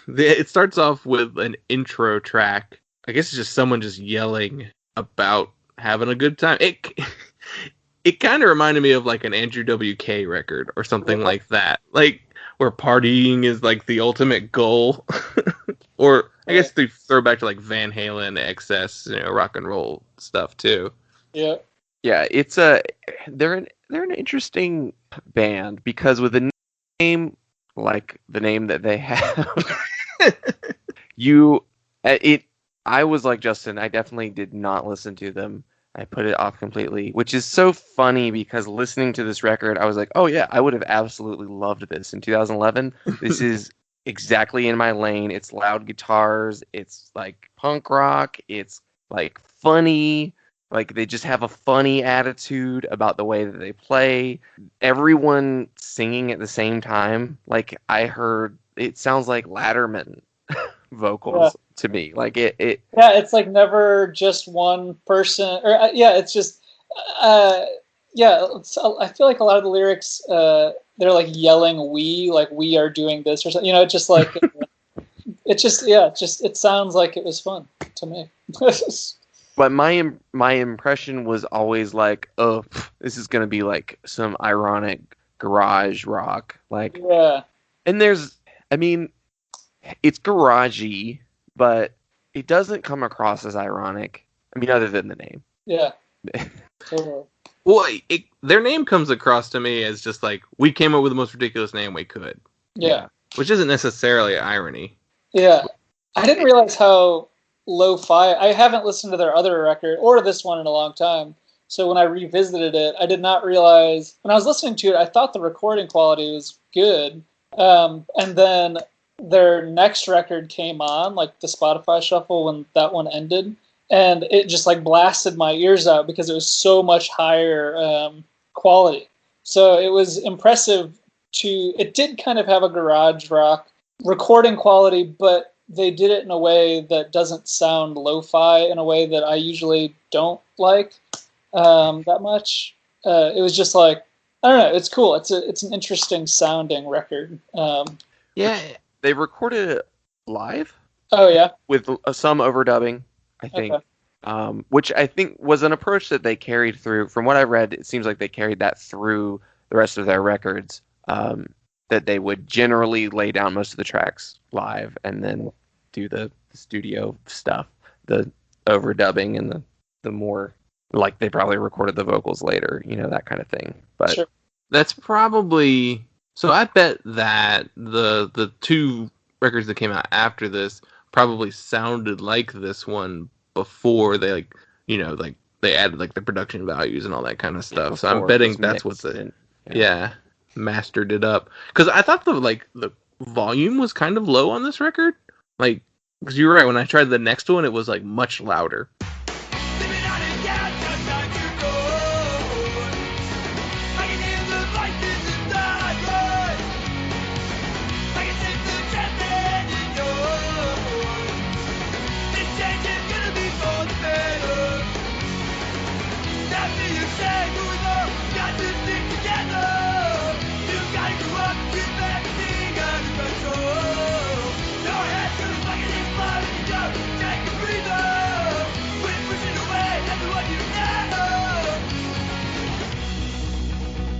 S3: It starts off with an intro track. I guess it's just someone just yelling about having a good time. It kind of reminded me of like an Andrew WK record or something like that. Like where partying is like the ultimate goal. Or I guess they throw back to like Van Halen, Excess, rock and roll stuff too.
S5: Yeah.
S4: Yeah, they're an interesting band because with a name like the name that they have, I was like Justin. I definitely did not listen to them. I put it off completely, which is so funny because listening to this record, I was like, oh yeah, I would have absolutely loved this in 2011. This is exactly in my lane. It's loud guitars. It's like punk rock. It's like funny. Like they just have a funny attitude about the way that they play. Everyone singing at the same time. Like I heard, it sounds like Latterman vocals to me. Like it.
S5: Yeah, it's like never just one person. Or it's just. I feel like a lot of the lyrics, they're like yelling "we," like we are doing this or something. It's just like it sounds like it was fun to me.
S4: But my impression was always like, oh, this is gonna be like some ironic garage rock, like.
S5: Yeah.
S4: And it's garagey, but it doesn't come across as ironic. I mean, other than the name.
S5: Yeah. Totally.
S3: Well, their name comes across to me as just like, we came up with the most ridiculous name we could.
S5: Yeah.
S3: Which isn't necessarily irony.
S5: Yeah. I didn't realize how lo-fi. I haven't listened to their other record or this one in a long time. So when I revisited it, I did not realize, when I was listening to it, I thought the recording quality was good. And then their next record came on, like the Spotify shuffle when that one ended. And it just like blasted my ears out because it was so much higher quality. So it was impressive it did kind of have a garage rock recording quality, but they did it in a way that doesn't sound lo-fi in a way that I usually don't like that much. It was just like, I don't know, it's cool. It's an interesting sounding record.
S4: Yeah, they recorded it live.
S5: Oh yeah,
S4: with some overdubbing, I think. Okay. Which I think was an approach that they carried through. From what I read, it seems like they carried that through the rest of their records. That they would generally lay down most of the tracks live and then do the studio stuff, the overdubbing and the more, like they probably recorded the vocals later, that kind of thing. But
S5: sure.
S3: That's probably, so I bet that the two records that came out after this probably sounded like this one before they they added like the production values and all that kind of stuff. So I'm betting that's what mastered it up. Because I thought the volume was kind of low on this record. Like, because you're right, when I tried the next one, it was like much louder.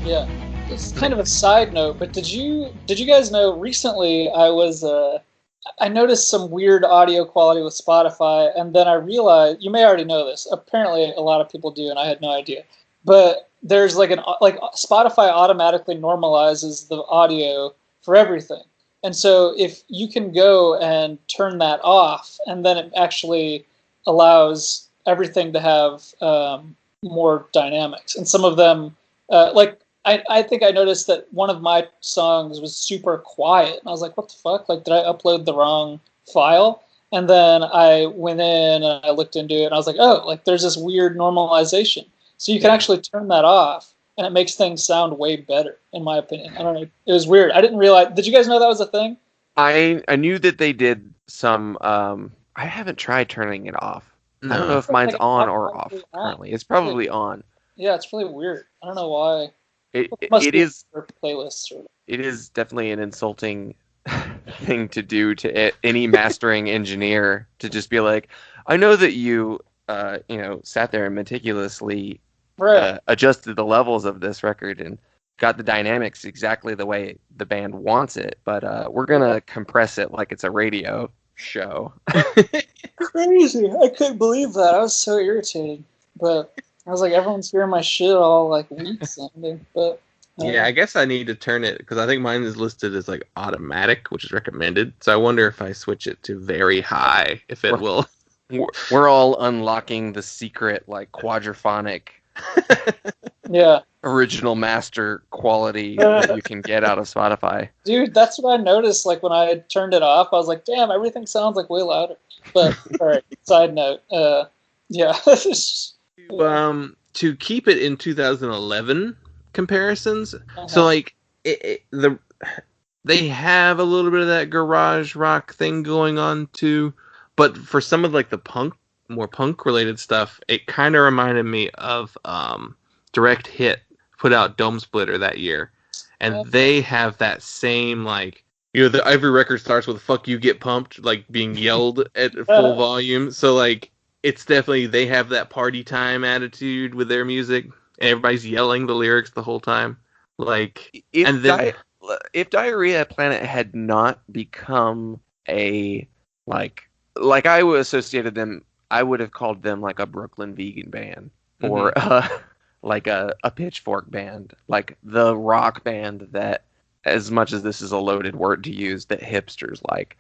S5: Yeah, it's kind of a side note, but did you guys know recently I noticed some weird audio quality with Spotify, and then I realized, you may already know this, apparently a lot of people do, and I had no idea, but there's like Spotify automatically normalizes the audio for everything. And so if you can go and turn that off, and then it actually allows everything to have more dynamics. And some of them, I think I noticed that one of my songs was super quiet. And I was like, what the fuck? Like, did I upload the wrong file? And then I went in and I looked into it, and I was like, oh, like there's this weird normalization. So you can actually turn that off, and it makes things sound way better, in my opinion. I don't know. It was weird. I didn't realize. Did you guys know that was a thing?
S4: I knew that they did some. I haven't tried turning it off. No. I don't know if mine's on or off currently. It's probably on.
S5: Yeah, it's really weird. I don't know why.
S4: It is for playlists. It is definitely an insulting thing to do to any mastering engineer, to just be like, I know that you, sat there and meticulously adjusted the levels of this record and got the dynamics exactly the way the band wants it, but we're gonna compress it like it's a radio show.
S5: Crazy! I couldn't believe that. I was so irritated, but I was like, everyone's hearing my shit all like weak sounding, but.
S3: Yeah, I guess I need to turn it, because I think mine is listed as like automatic, which is recommended. So I wonder if I switch it to very high, if it will.
S4: We're all unlocking the secret, like, quadraphonic
S5: Yeah.
S4: original master quality that you can get out of Spotify.
S5: Dude, that's what I noticed. Like when I had turned it off, I was like, "Damn, everything sounds like way louder." But all right. Side note, yeah.
S3: To keep it in 2011 comparisons, so like they have a little bit of that garage rock thing going on too, but for some of like the more punk related stuff, it kind of reminded me of Direct Hit put out Dome Splitter that year, and they have that same like, you know, every record starts with "fuck you, get pumped," like being yelled at full volume. So like it's definitely, they have that party time attitude with their music. Everybody's yelling the lyrics the whole time. Like,
S4: if Diarrhea Planet had not become a like I would associated them, I would have called them like a Brooklyn vegan band or like a Pitchfork band, like the rock band that, as much as this is a loaded word to use, that hipsters like.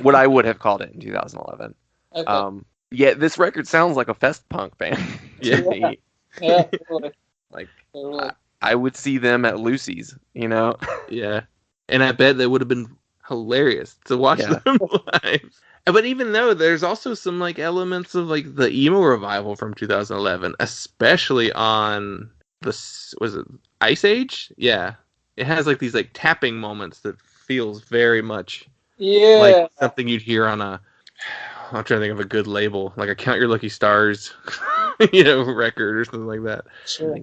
S4: What I would have called it in 2011.
S5: Okay.
S4: Yeah, this record sounds like a fest punk band.
S5: Yeah, totally.
S4: Like,
S5: Totally.
S4: I would see them at Lucy's, you know?
S3: Yeah. And I bet that would have been hilarious to watch them live. But even though there's also some like elements of like the emo revival from 2011, especially on was it Ice Age? Yeah. It has like these like tapping moments that feels very much like something you'd hear on I'm trying to think of a good label, like a Count Your Lucky Stars, record or something like that.
S5: Sure.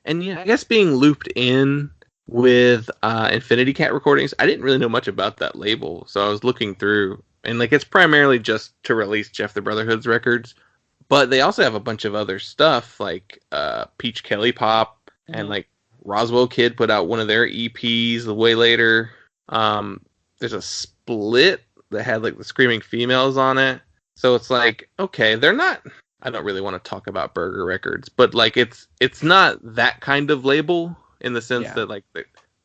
S3: And yeah, I guess being looped in with Infinity Cat recordings, I didn't really know much about that label, so I was looking through, and like it's primarily just to release Jeff the Brotherhood's records, but they also have a bunch of other stuff like Peach Kelly Pop, and like Roswell Kid put out one of their EPs way later. There's a split that had like the Screaming Females on it. So it's like, okay, they're not, I don't really want to talk about Burger Records, but like it's not that kind of label in the sense that like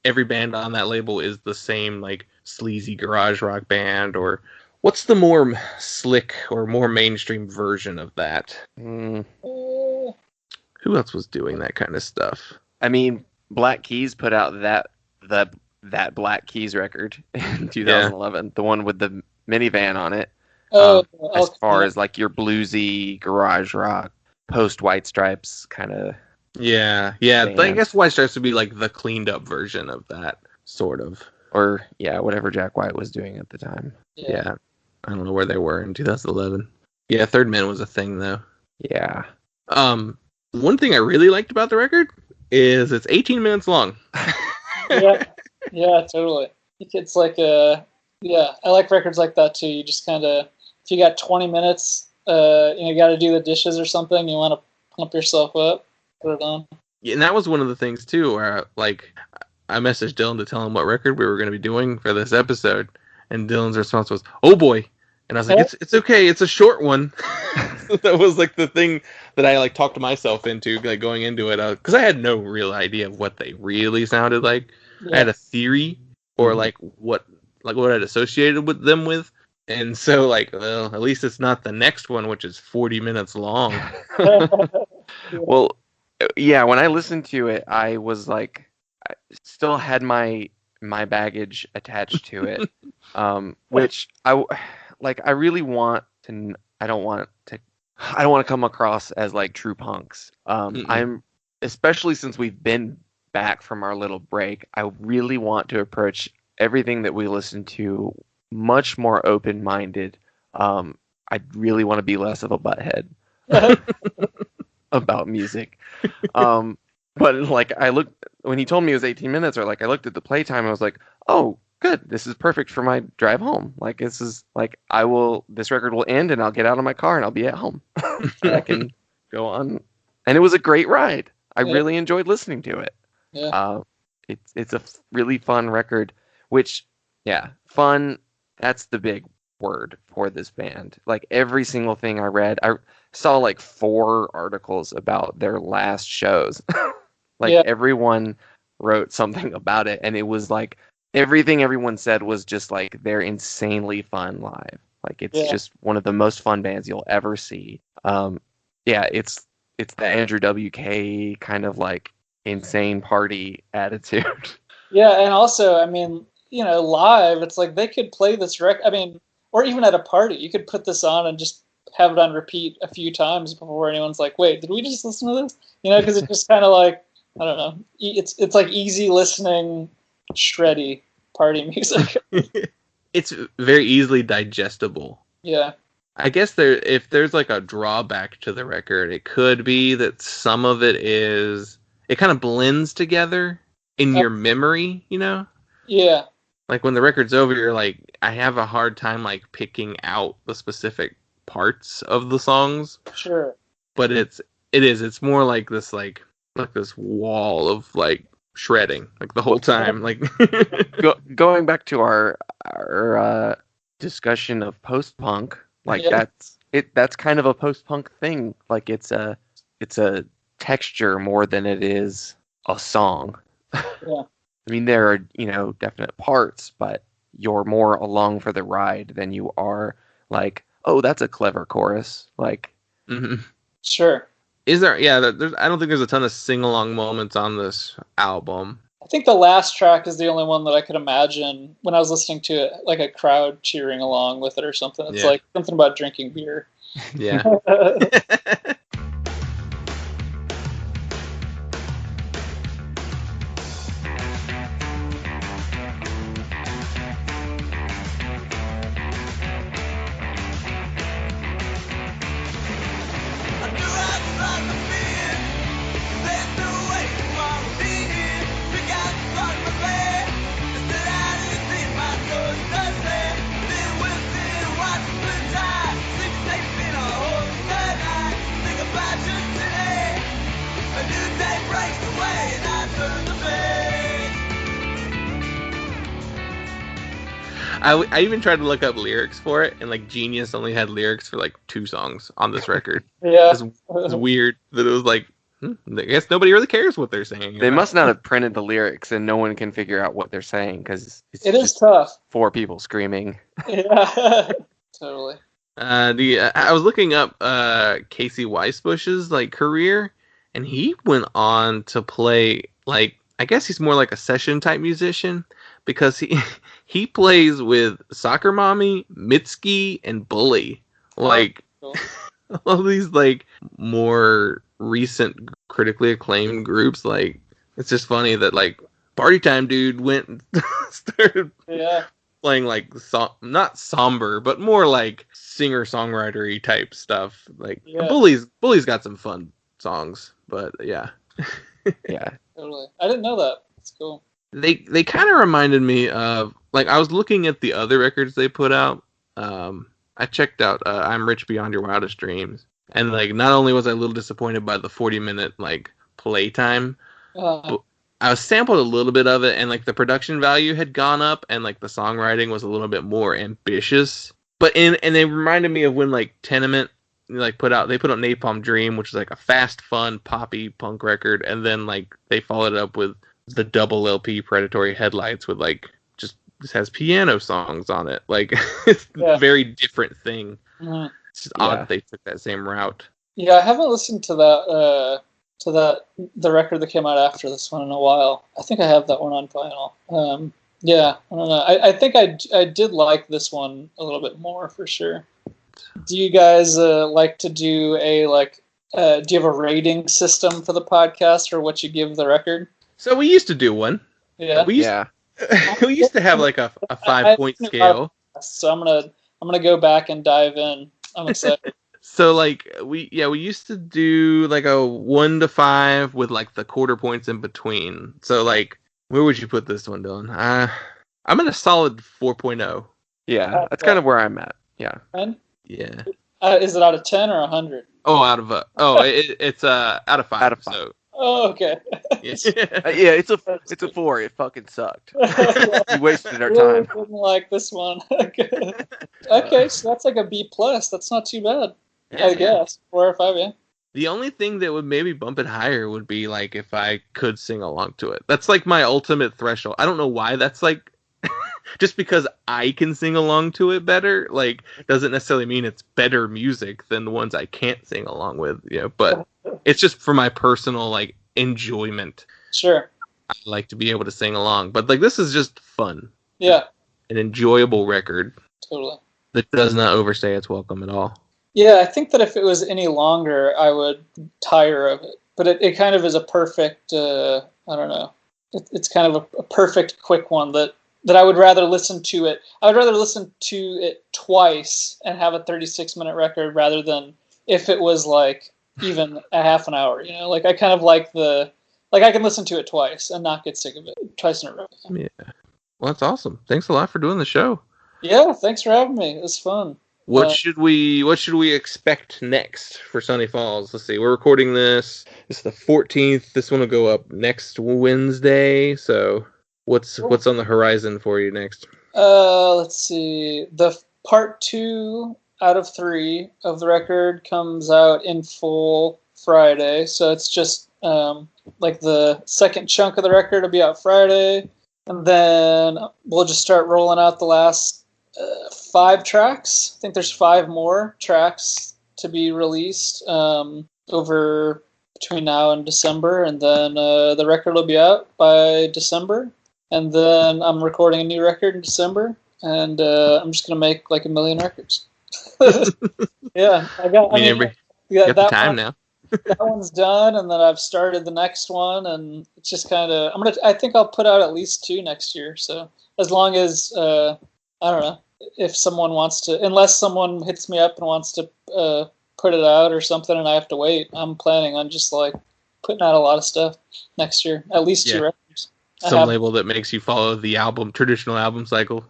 S3: every band on that label is the same like sleazy garage rock band, or what's the more slick or more mainstream version of that? Who else was doing that kind of stuff?
S4: I mean, Black Keys put out that Black Keys record in 2011, the one with the minivan on it. As far as like your bluesy garage rock, post White Stripes kind of.
S3: Yeah. I guess White Stripes would be like the cleaned up version of that, sort of.
S4: Or whatever Jack White was doing at the time.
S3: Yeah. I don't know where they were in 2011. Yeah, Third Man was a thing though.
S4: Yeah.
S3: One thing I really liked about the record is it's 18 minutes long.
S5: Yeah, totally. It's like I like records like that too. You just kind of, if you got 20 minutes, you got to do the dishes or something, you want to pump yourself up, put it on.
S3: Yeah, and that was one of the things too, where like I messaged Dylan to tell him what record we were going to be doing for this episode, and Dylan's response was, "Oh boy," and I was like, "It's okay, it's a short one." That was like the thing that I like talked myself into, like going into it, because I had no real idea of what they really sounded like. I had a theory or like what I'd associated with them with, and so like, well, at least it's not the next one, which is 40 minutes long.
S4: Well, yeah, when I listened to it, I was like, I still had my baggage attached to it, which I really want to. I don't want to come across as like true punks. I'm, especially since we've been back from our little break, I really want to approach everything that we listen to much more open-minded. I really want to be less of a butthead about music. But like when he told me it was 18 minutes, or like I looked at the playtime, I was like, oh, good, this is perfect for my drive home. Like this is like, this record will end and I'll get out of my car and I'll be at home. And I can go on. And it was a great ride. I really enjoyed listening to it. Yeah. It's a really fun record, which, fun, that's the big word for this band. Like every single thing I read, I saw like 4 articles about their last shows. Everyone wrote something about it, and it was like everything everyone said was just like they're insanely fun live. Like, it's just one of the most fun bands you'll ever see. It's the Andrew WK kind of like insane party attitude.
S5: Yeah, and also, I mean, live, it's like they could play this I mean, or even at a party, you could put this on and just have it on repeat a few times before anyone's like, wait, did we just listen to this? Because it's just kind of like, I don't know, it's like easy listening, shreddy party music.
S3: It's very easily digestible.
S5: Yeah.
S3: I guess if there's like a drawback to the record, it could be that some of it kind of blends together in your memory,
S5: Yeah.
S3: Like when the record's over, you're like, I have a hard time like picking out the specific parts of the songs.
S5: Sure.
S3: But it's more like this this wall of like shredding like the whole time. Like
S4: going back to our discussion of post-punk. Like that's kind of a post-punk thing. Like it's a texture more than it is a song.
S5: Yeah.
S4: I mean, there are, definite parts, but you're more along for the ride than you are like, oh, that's a clever chorus. Like,
S5: Sure.
S3: Is there? Yeah, I don't think there's a ton of sing-along moments on this album.
S5: I think the last track is the only one that I could imagine when I was listening to it, like a crowd cheering along with it or something. It's like something about drinking beer.
S3: Yeah. I even tried to look up lyrics for it, and like Genius only had lyrics for like 2 songs on this record.
S5: Yeah,
S3: it's weird that it was like, I guess nobody really cares what they're saying.
S4: They must not have printed the lyrics, and no one can figure out what they're saying because
S5: it is tough.
S4: 4 people screaming.
S5: Yeah, totally.
S3: I was looking up Casey Weisbush's like career, and he went on to play like, I guess he's more like a session type musician because he plays with Soccer Mommy, Mitski, and Bully. Like,
S5: cool.
S3: All these like more recent critically acclaimed groups. Like, it's just funny that like Party Time Dude went and started playing like not somber, but more like singer-songwritery type stuff. Like Bully's got some fun songs, but yeah.
S4: Yeah.
S5: Totally. I didn't know that. It's cool.
S3: They kind of reminded me of, like, I was looking at the other records they put out. I checked out I'm Rich Beyond Your Wildest Dreams, and like not only was I a little disappointed by the 40-minute like playtime, but I was sampled a little bit of it, and like the production value had gone up, and like the songwriting was a little bit more ambitious. But and they reminded me of when like Tenement like put out Napalm Dream, which is like a fast, fun, poppy punk record, and then like they followed it up with the double LP Predatory Headlights with like just has piano songs on it. Like it's a very different thing. Mm-hmm. It's just odd that they took that same route. Yeah,
S5: I haven't listened to the record that came out after this one in a while. I think I have that one on vinyl. Yeah, I don't know. I think I did like this one a little bit more for sure. Do you guys like to do do you have a rating system for the podcast or what you give the record?
S3: So we used to do one.
S5: Yeah.
S3: We used to have like a 5-point scale.
S5: So I'm gonna go back and dive in. I'm excited.
S3: So like we used to do like a 1 to 5 with like the quarter points in between. So like, where would you put this one, Dylan? I'm at a solid 4.0.
S4: Yeah, that's kind of where I'm at. Yeah.
S5: 10?
S3: Yeah.
S5: Is it out of 10 or 100?
S3: Oh, it's out of 5.
S4: Out of 5.
S3: So.
S5: Oh, okay.
S4: It's a 4. It fucking sucked. We wasted our time.
S5: I didn't like this one. Okay, so that's like a B+. That's not too bad. Yeah, I guess 4 or 5. Yeah.
S3: The only thing that would maybe bump it higher would be like if I could sing along to it. That's like my ultimate threshold. I don't know why that's like just because I can sing along to it better, like, doesn't necessarily mean it's better music than the ones I can't sing along with, but it's just for my personal, like, enjoyment.
S5: Sure.
S3: I like to be able to sing along, but, like, this is just fun.
S5: Yeah.
S3: An enjoyable record.
S5: Totally.
S3: That does not overstay its welcome at all.
S5: Yeah, I think that if it was any longer, I would tire of it. But it kind of is a perfect, I don't know. It's kind of a perfect quick one that I would rather listen to it. I would rather listen to it twice and have a 36-minute record rather than if it was like even a half an hour. Like I kind of like I can listen to it twice and not get sick of it twice in a row.
S3: Yeah. Well, that's awesome. Thanks a lot for doing the show.
S5: Yeah, thanks for having me. It was fun.
S3: What should we expect next for Sonny Falls? Let's see. We're recording this. It's the 14th. This one will go up next Wednesday. So what's on the horizon for you next?
S5: Let's see. The part 2 out of 3 of the record comes out in full Friday. So it's just like the second chunk of the record will be out Friday, and then we'll just start rolling out the last 5 tracks. I think there's 5 more tracks to be released over between now and December, and then the record will be out by December, and then I'm recording a new record in December, and I'm just gonna make like 1 million records. Yeah, you got
S3: the time now.
S5: That one's done, and then I've started the next one, and it's just kind of I think I'll put out at least 2 next year. So as long as I don't know if someone wants to, unless someone hits me up and wants to put it out or something, and I have to wait. I'm planning on just like putting out a lot of stuff next year, at least 2 records.
S3: Some label that makes you follow the traditional album cycle.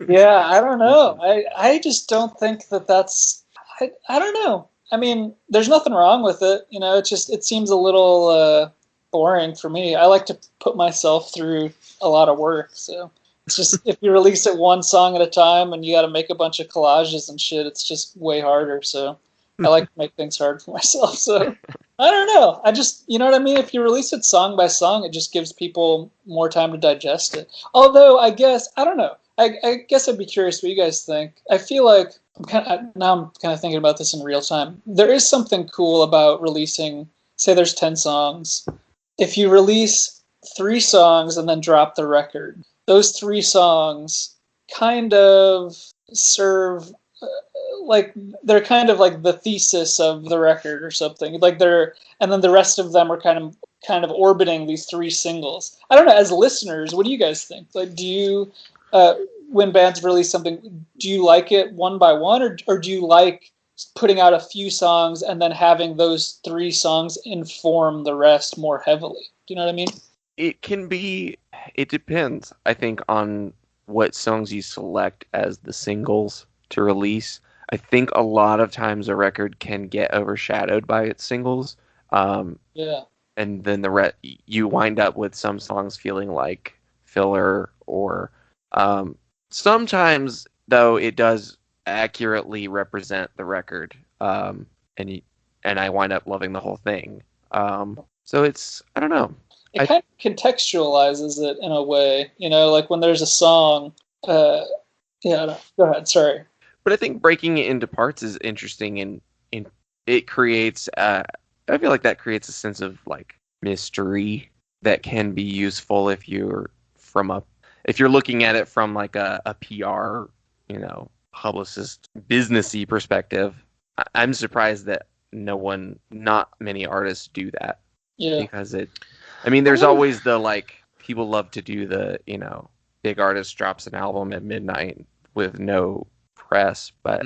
S5: Yeah, I don't know. I just don't think that's. I don't know. I mean, there's nothing wrong with it. It seems a little boring for me. I like to put myself through a lot of work. So it's just, if you release it 1 song at a time and you got to make a bunch of collages and shit, it's just way harder. So I like to make things hard for myself. So I don't know. I just, you know what I mean? If you release it song by song, it just gives people more time to digest it. Although I guess, I don't know. I guess I'd be curious what you guys think. I feel like I'm kind of thinking about this in real time. There is something cool about releasing, say there's 10 songs. If you release 3 songs and then drop the record, those 3 songs kind of serve like they're kind of like the thesis of the record or something. Like and then the rest of them are kind of orbiting these 3 singles. I don't know. As listeners, what do you guys think? Like, do you when bands release something, do you like it one by one, or do you like putting out a few songs and then having those 3 songs inform the rest more heavily? Do you know what I mean?
S4: It depends, I think, on what songs you select as the singles to release. I think a lot of times a record can get overshadowed by its singles.
S5: Yeah.
S4: And then you wind up with some songs feeling like filler, or sometimes, though, it does accurately represent the record, and I wind up loving the whole thing. So it's, I don't know.
S5: It kind of contextualizes it in a way, like when there's a song. Go ahead. Sorry.
S4: But I think breaking it into parts is interesting, and it creates. I feel like that creates a sense of like mystery that can be useful if you're looking at it from like a PR, publicist, businessy perspective. I'm surprised that not many artists do that.
S5: Yeah.
S4: Because there's always the, like, people love to do the, big artist drops an album at midnight with no press, but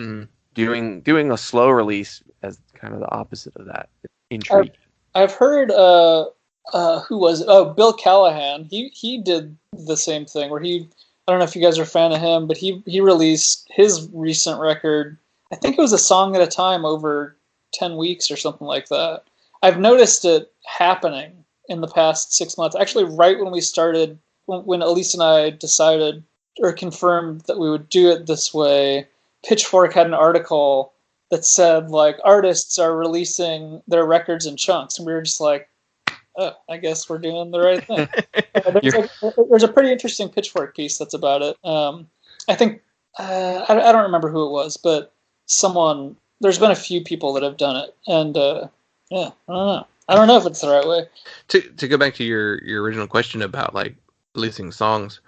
S4: doing a slow release as kind of the opposite of that. Intrigue.
S5: I've heard, who was it? Oh, Bill Callahan. He did the same thing where I don't know if you guys are a fan of him, but he released his recent record. I think it was a song at a time over 10 weeks or something like that. I've noticed it happening in the past 6 months. Actually, right when we started, when Elise and I decided or confirmed that we would do it this way, Pitchfork had an article that said, like, artists are releasing their records in chunks. And we were just like, oh, I guess we're doing the right thing. There's a pretty interesting Pitchfork piece that's about it. I think I don't remember who it was, but there's been a few people that have done it, and yeah, I don't know if it's the right way.
S3: To go back to your original question about like releasing songs,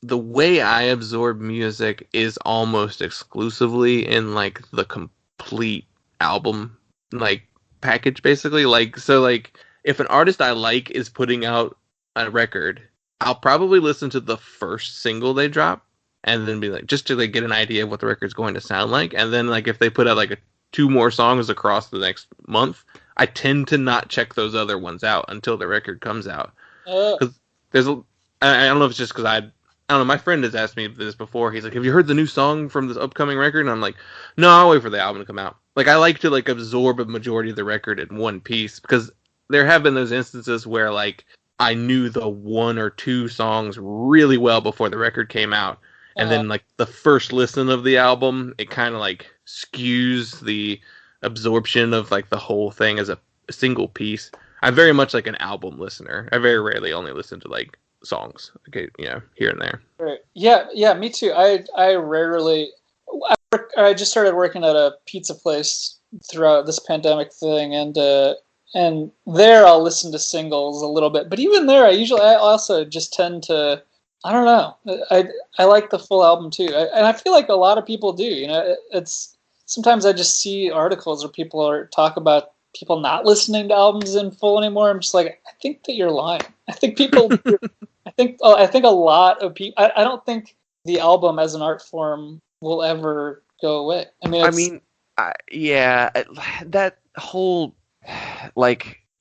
S3: the way I absorb music is almost exclusively in like the complete album like package, basically. Like, so like if an artist I like is putting out a record, I'll probably listen to the first single they drop and then be like, just to like get an idea of what the record's going to sound like. And then like if they put out like two more songs across the next month, I tend to not check those other ones out until the record comes out. Because I don't know if it's just because I don't know, my friend has asked me this before. He's like, have you heard the new song from this upcoming record? And I'm like, no, I'll wait for the album to come out. Like, I like to like absorb a majority of the record in one piece, because there have been those instances where like I knew the one or two songs really well before the record came out. And then like the first listen of the album, it kind of like skews the absorption of like the whole thing as a single piece. I'm very much like an album listener. I very rarely only listen to like songs, okay, here and there.
S5: Right. Yeah, me too. I rarely. I just started working at a pizza place throughout this pandemic thing, and there I'll listen to singles a little bit. But even there, I also just tend to. I don't know. I like the full album too, and I feel like a lot of people do. It's sometimes I just see articles where people talk about people not listening to albums in full anymore. I'm just like, I think that you're lying. I think people. I think a lot of people. I don't think the album as an art form will ever go away.
S4: Yeah, that whole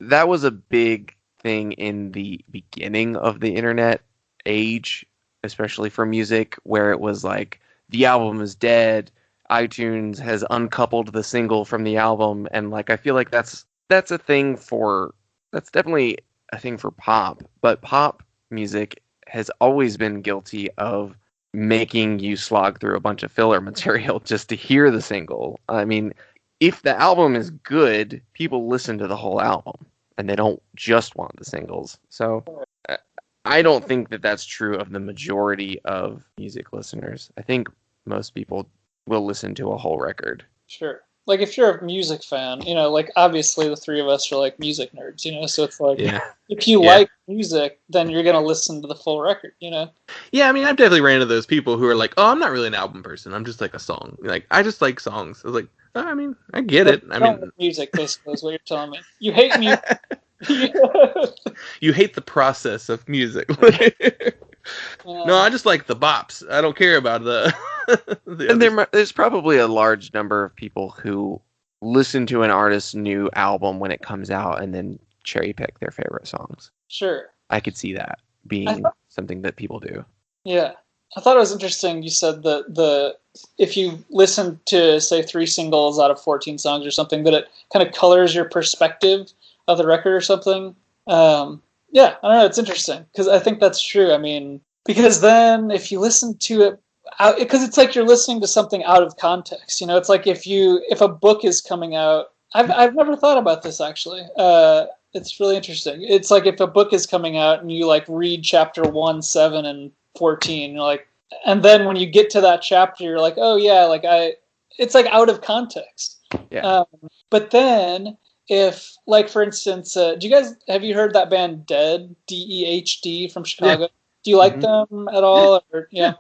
S4: that was a big thing in the beginning of the internet age, especially for music, where it was like the album is dead, iTunes has uncoupled the single from the album, and like I feel like that's definitely a thing for pop, but pop music has always been guilty of making you slog through a bunch of filler material just to hear the single. I mean, if the album is good, people listen to the whole album and they don't just want the singles. So I don't think that that's true of the majority of music listeners. I think most people will listen to a whole record.
S5: Sure. Like if you're a music fan, like obviously the three of us are like music nerds, so it's like if you like music, then you're gonna listen to the full record,
S3: Yeah, I mean, I've definitely ran into those people who are like, oh, I'm not really an album person. I'm just like a song. Like, I just like songs. I was like, I mean, I get it. I mean,
S5: music basically is what you're telling me. You hate music.
S3: You hate the process of music. No, I just like the bops. I don't care about the
S4: and there's probably a large number of people who listen to an artist's new album when it comes out and then cherry pick their favorite songs.
S5: Sure.
S4: I could see that being something that people do.
S5: Yeah. I thought it was interesting you said that if you listen to, say, 3 singles out of 14 songs or something, that it kind of colors your perspective of the record or something. Yeah, I don't know. It's interesting because I think that's true. I mean, because then if you listen to it, because it's like you're listening to something out of context. It's like if a book is coming out. I've never thought about this actually. It's really interesting. It's like if a book is coming out and you like read chapter 1, 7, and 14, you're like, and then when you get to that chapter, you're like, oh yeah, it's like out of context.
S4: Yeah.
S5: But then. If, like, for instance, have you heard that band Dead, D-E-H-D from Chicago? Yeah. Do you like them at all? Yeah.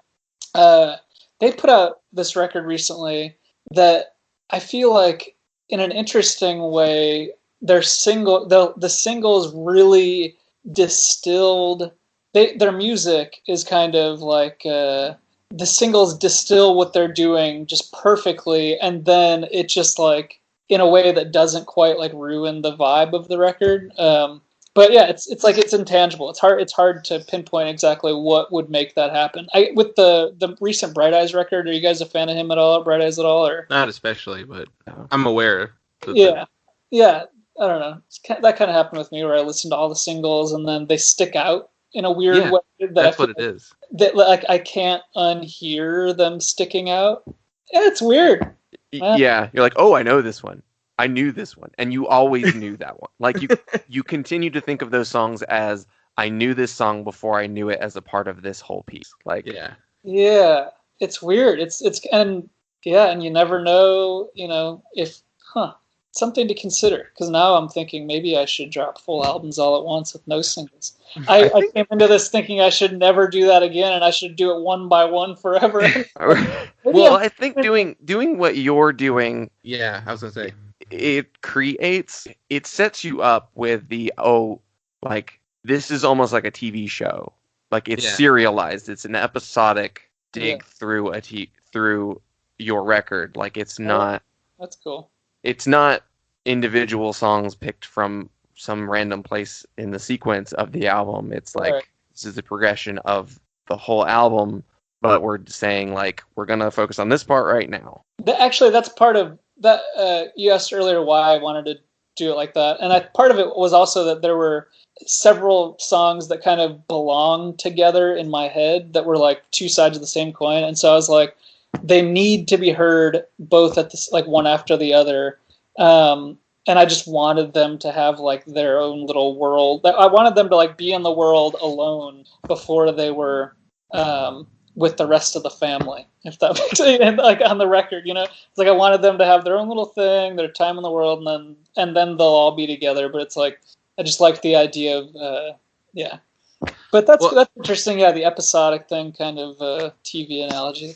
S5: They put out this record recently that I feel like, in an interesting way, the singles really distilled. Their music is kind of like the singles distill what they're doing just perfectly, and then it just like. In a way that doesn't quite like ruin the vibe of the record. But yeah, it's like it's intangible. It's hard to pinpoint exactly what would make that happen. With the recent Bright Eyes record, are you guys a fan of him at all, Bright Eyes at all, or
S3: not especially? But I'm aware.
S5: Yeah. I don't know. That kind of happened with me, where I listened to all the singles and then they stick out in a weird way.
S3: That's what it is.
S5: That like I can't unhear them sticking out. Yeah, it's weird.
S4: Yeah, you're like, oh, I know this one. I knew this one, and you always knew that one. Like you continue to think of those songs as I knew this song before I knew it as a part of this whole piece. Like
S5: yeah, it's weird. It's and you never know, if something to consider. Because now I'm thinking maybe I should drop full albums all at once with no singles. I came into this thinking I should never do that again, and I should do it one by one forever.
S4: Well, I think doing what you're doing.
S3: Yeah, I was gonna say
S4: it sets you up with like this is almost like a TV show. Like it's serialized. It's an episodic dig through through your record. Like it's not.
S5: That's cool.
S4: It's not individual songs picked from some random place in the sequence of the album. It's like this is the progression of the whole album, but we're saying like we're gonna focus on this part right now.
S5: Actually, that's part of that. You asked earlier why I wanted to do it like that, and part of it was also that there were several songs that kind of belonged together in my head that were like two sides of the same coin, and so I was like, they need to be heard both at this, like one after the other. And I just wanted them to have like their own little world. I wanted them to like be in the world alone before they were with the rest of the family. If that makes sense, and like on the record, it's like I wanted them to have their own little thing, their time in the world, and then they'll all be together. But it's like I just like the idea of But that's interesting. Yeah, the episodic thing, kind of TV analogy.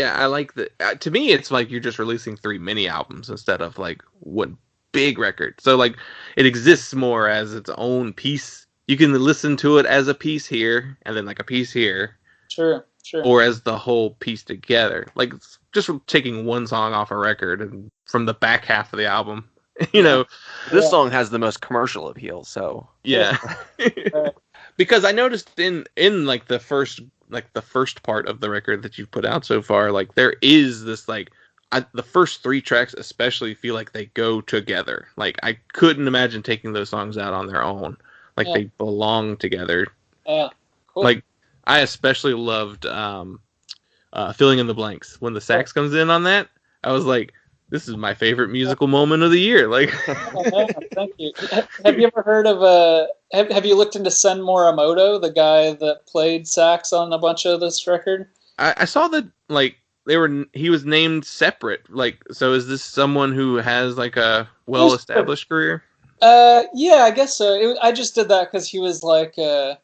S3: I like that. To me, it's like you're just releasing 3 mini albums instead of like one big record. So like it exists more as its own piece. You can listen to it as a piece here, and then like a piece here.
S5: Sure.
S3: Or as the whole piece together. Like just taking one song off a record and from the back half of the album.
S4: This song has the most commercial appeal. So
S3: yeah. Because I noticed in like the first part of the record that you've put out so far, like there is this like the first 3 tracks especially feel like they go together. Like I couldn't imagine taking those songs out on their own. Like they belong together.
S5: Yeah, cool.
S3: Like I especially loved Filling in the Blanks. When the sax comes in on that, I was like, this is my favorite musical moment of the year. Like,
S5: thank you. Have you ever heard of have you looked into Sen Morimoto, the guy that played sax on a bunch of this record?
S3: I saw that like he was named separate. Like, so is this someone who has like a well-established career?
S5: Yeah, I guess so. I just did that because he was like, I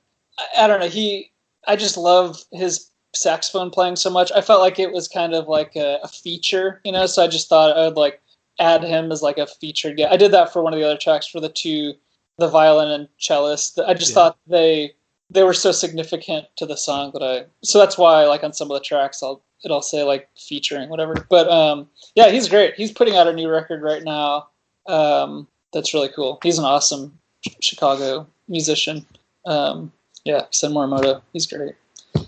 S5: don't know. I just love his saxophone playing so much. I felt like it was kind of like a feature, so I just thought I would like add him as like a featured guy. I did that for one of the other tracks for the violin and cellist. I just thought they were so significant to the song so that's why like on some of the tracks it'll say like featuring whatever. But he's great. He's putting out a new record right now. That's really cool. He's an awesome Chicago musician. Sen Morimoto. He's great.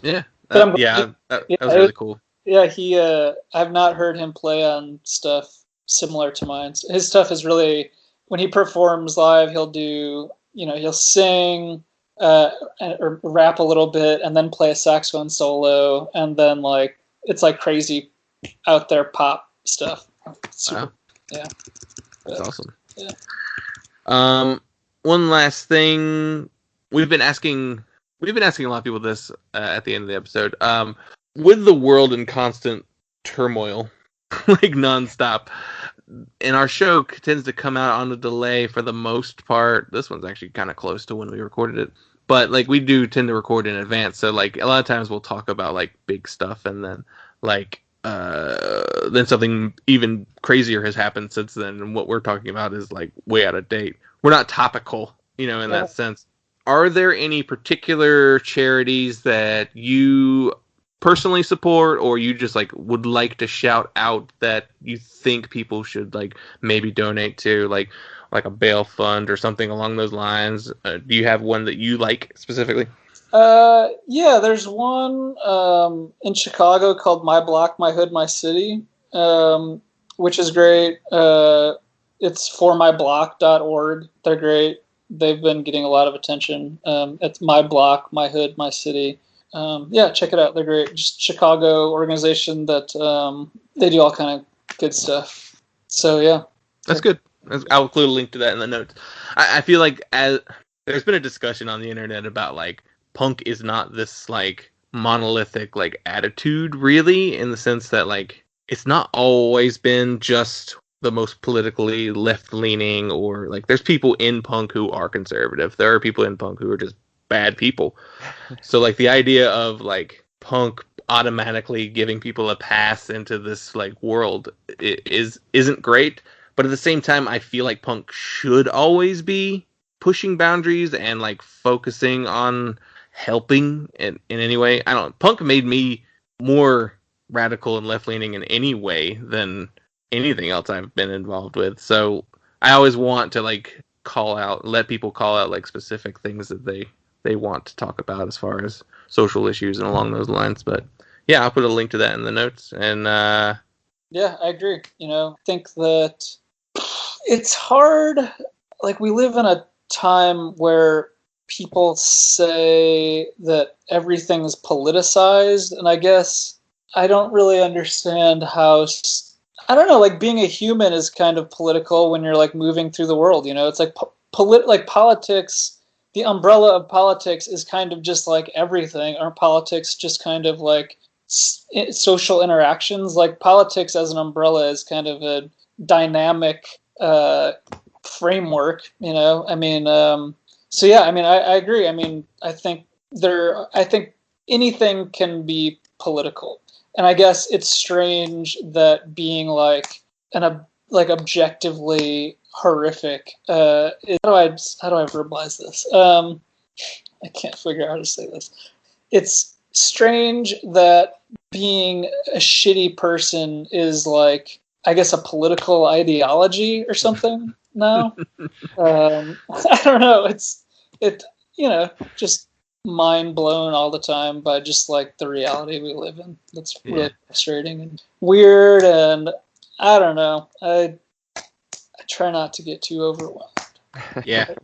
S3: Yeah. That was really cool.
S5: Yeah, I've not heard him play on stuff similar to mine. His stuff is really, when he performs live, he'll do, he'll sing or rap a little bit and then play a saxophone solo, and then like it's like crazy out there pop stuff.
S3: Wow.
S5: Yeah.
S3: That's awesome.
S5: Yeah.
S3: One last thing. We've been asking a lot of people this at the end of the episode. With the world in constant turmoil, like nonstop, and our show tends to come out on a delay for the most part. This one's actually kind of close to when we recorded it, but like we do tend to record in advance. So like a lot of times we'll talk about like big stuff, and then like then something even crazier has happened since then, and what we're talking about is like way out of date. We're not topical, in that sense. Are there any particular charities that you personally support, or you just like would like to shout out that you think people should like maybe donate to, like a bail fund or something along those lines? Do you have one that you like specifically?
S5: Yeah, there's one in Chicago called My Block, My Hood, My City, which is great. It's formyblock.org. They're great. They've been getting a lot of attention. It's My Block, My Hood, My City. Check it out. They're great. Just Chicago organization that they do all kind of good stuff. So yeah.
S3: That's good. I'll include a link to that in the notes. I feel like there's been a discussion on the internet about like punk is not this like monolithic like attitude really, in the sense that like it's not always been just the most politically left-leaning, or like there's people in punk who are conservative. There are people in punk who are just bad people. So like the idea of like punk automatically giving people a pass into this like world isn't great. But at the same time, I feel like punk should always be pushing boundaries and like focusing on helping in any way. I don't know. Punk made me more radical and left-leaning in any way than anything else I've been involved with. So I always want to like let people call out like specific things that they want to talk about as far as social issues and along those lines. But yeah, I'll put a link to that in the notes. And
S5: yeah, I agree. I think that it's hard. Like, we live in a time where people say that everything is politicized, and I guess I don't really understand how. I don't know. Like, being a human is kind of political when you're like moving through the world. It's like like politics. The umbrella of politics is kind of just like everything. Aren't politics just kind of like social interactions? Like, politics as an umbrella is kind of a dynamic framework. So yeah, I agree. I think anything can be political, and I guess it's strange that being like objectively horrific. How do I verbalize this? I can't figure out how to say this. It's strange that being a shitty person is like, I guess, a political ideology or something now. I don't know. It just mind blown all the time by just like the reality we live in. That's really frustrating and weird, and I don't know. I try not to get too overwhelmed.
S3: Yeah.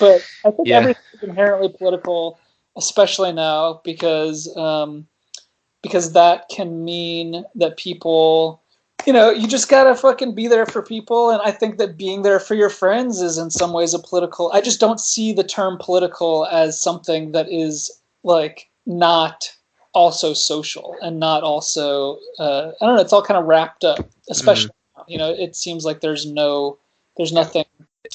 S5: But I think everything is inherently political, especially now, because that can mean that people, you just gotta fucking be there for people. And I think that being there for your friends is in some ways a political. I just don't see the term political as something that is like not also social and not also, I don't know, it's all kind of wrapped up, especially now. It seems like there's nothing.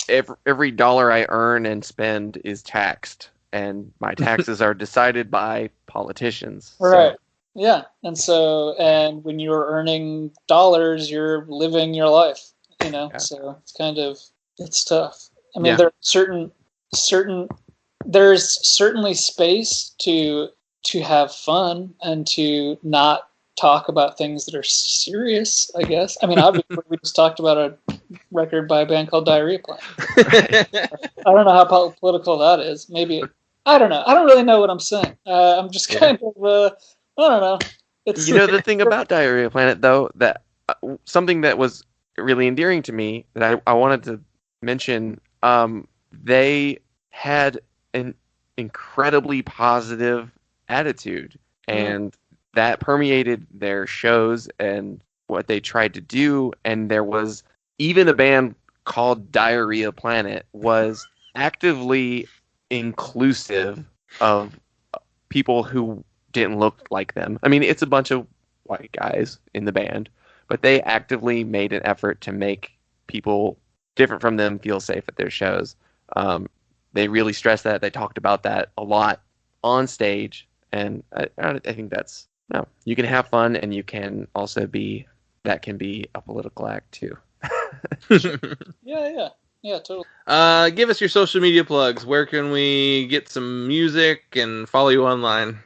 S4: Every dollar I earn and spend is taxed, and my taxes are decided by politicians.
S5: Right. So. Yeah. And when you're earning dollars, you're living your life, so it's tough. There's certainly space to have fun and to not talk about things that are serious, I guess. Obviously we just talked about a record by a band called Diarrhea Planet. I don't know how political that is. Maybe, I don't know. I don't really know what I'm saying. I'm just kind of, I don't know.
S4: The thing about Diarrhea Planet, though, that something that was really endearing to me that I wanted to mention, they had an incredibly positive attitude, and that permeated their shows and what they tried to do. And there was even a band called Diarrhea Planet was actively inclusive of people who didn't look like them. It's a bunch of white guys in the band, but they actively made an effort to make people different from them feel safe at their shows. They really stressed that. They talked about that a lot on stage, and I think that's, you can have fun, and you can also that can be a political act too.
S5: Yeah, totally.
S3: Give us your social media plugs. Where can we get some music and follow you online?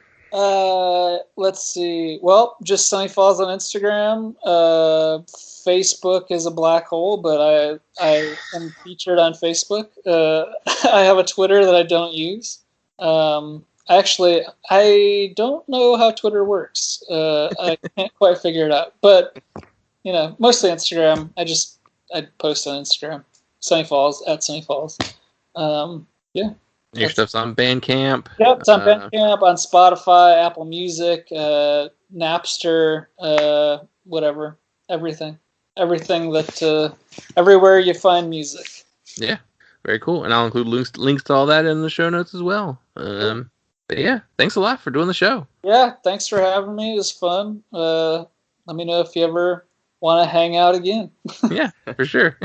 S5: Let's see. Well, just Sonny Falls on Instagram. Facebook is a black hole, but I am featured on Facebook. I have a Twitter that I don't use. Actually, I don't know how Twitter works. I can't quite figure it out. But, mostly Instagram. I post on Instagram. Sonny Falls, at Sonny Falls. Yeah.
S3: Your stuff's on Bandcamp.
S5: Yep, it's on Bandcamp, on Spotify, Apple Music, Napster, whatever, everything. everything that everywhere you find music.
S3: Yeah, very cool. And I'll include links to all that in the show notes as well. But yeah, thanks a lot for doing the show.
S5: Yeah, thanks for having me. It was fun. Let me know if you ever want to hang out again.
S3: Yeah, for sure.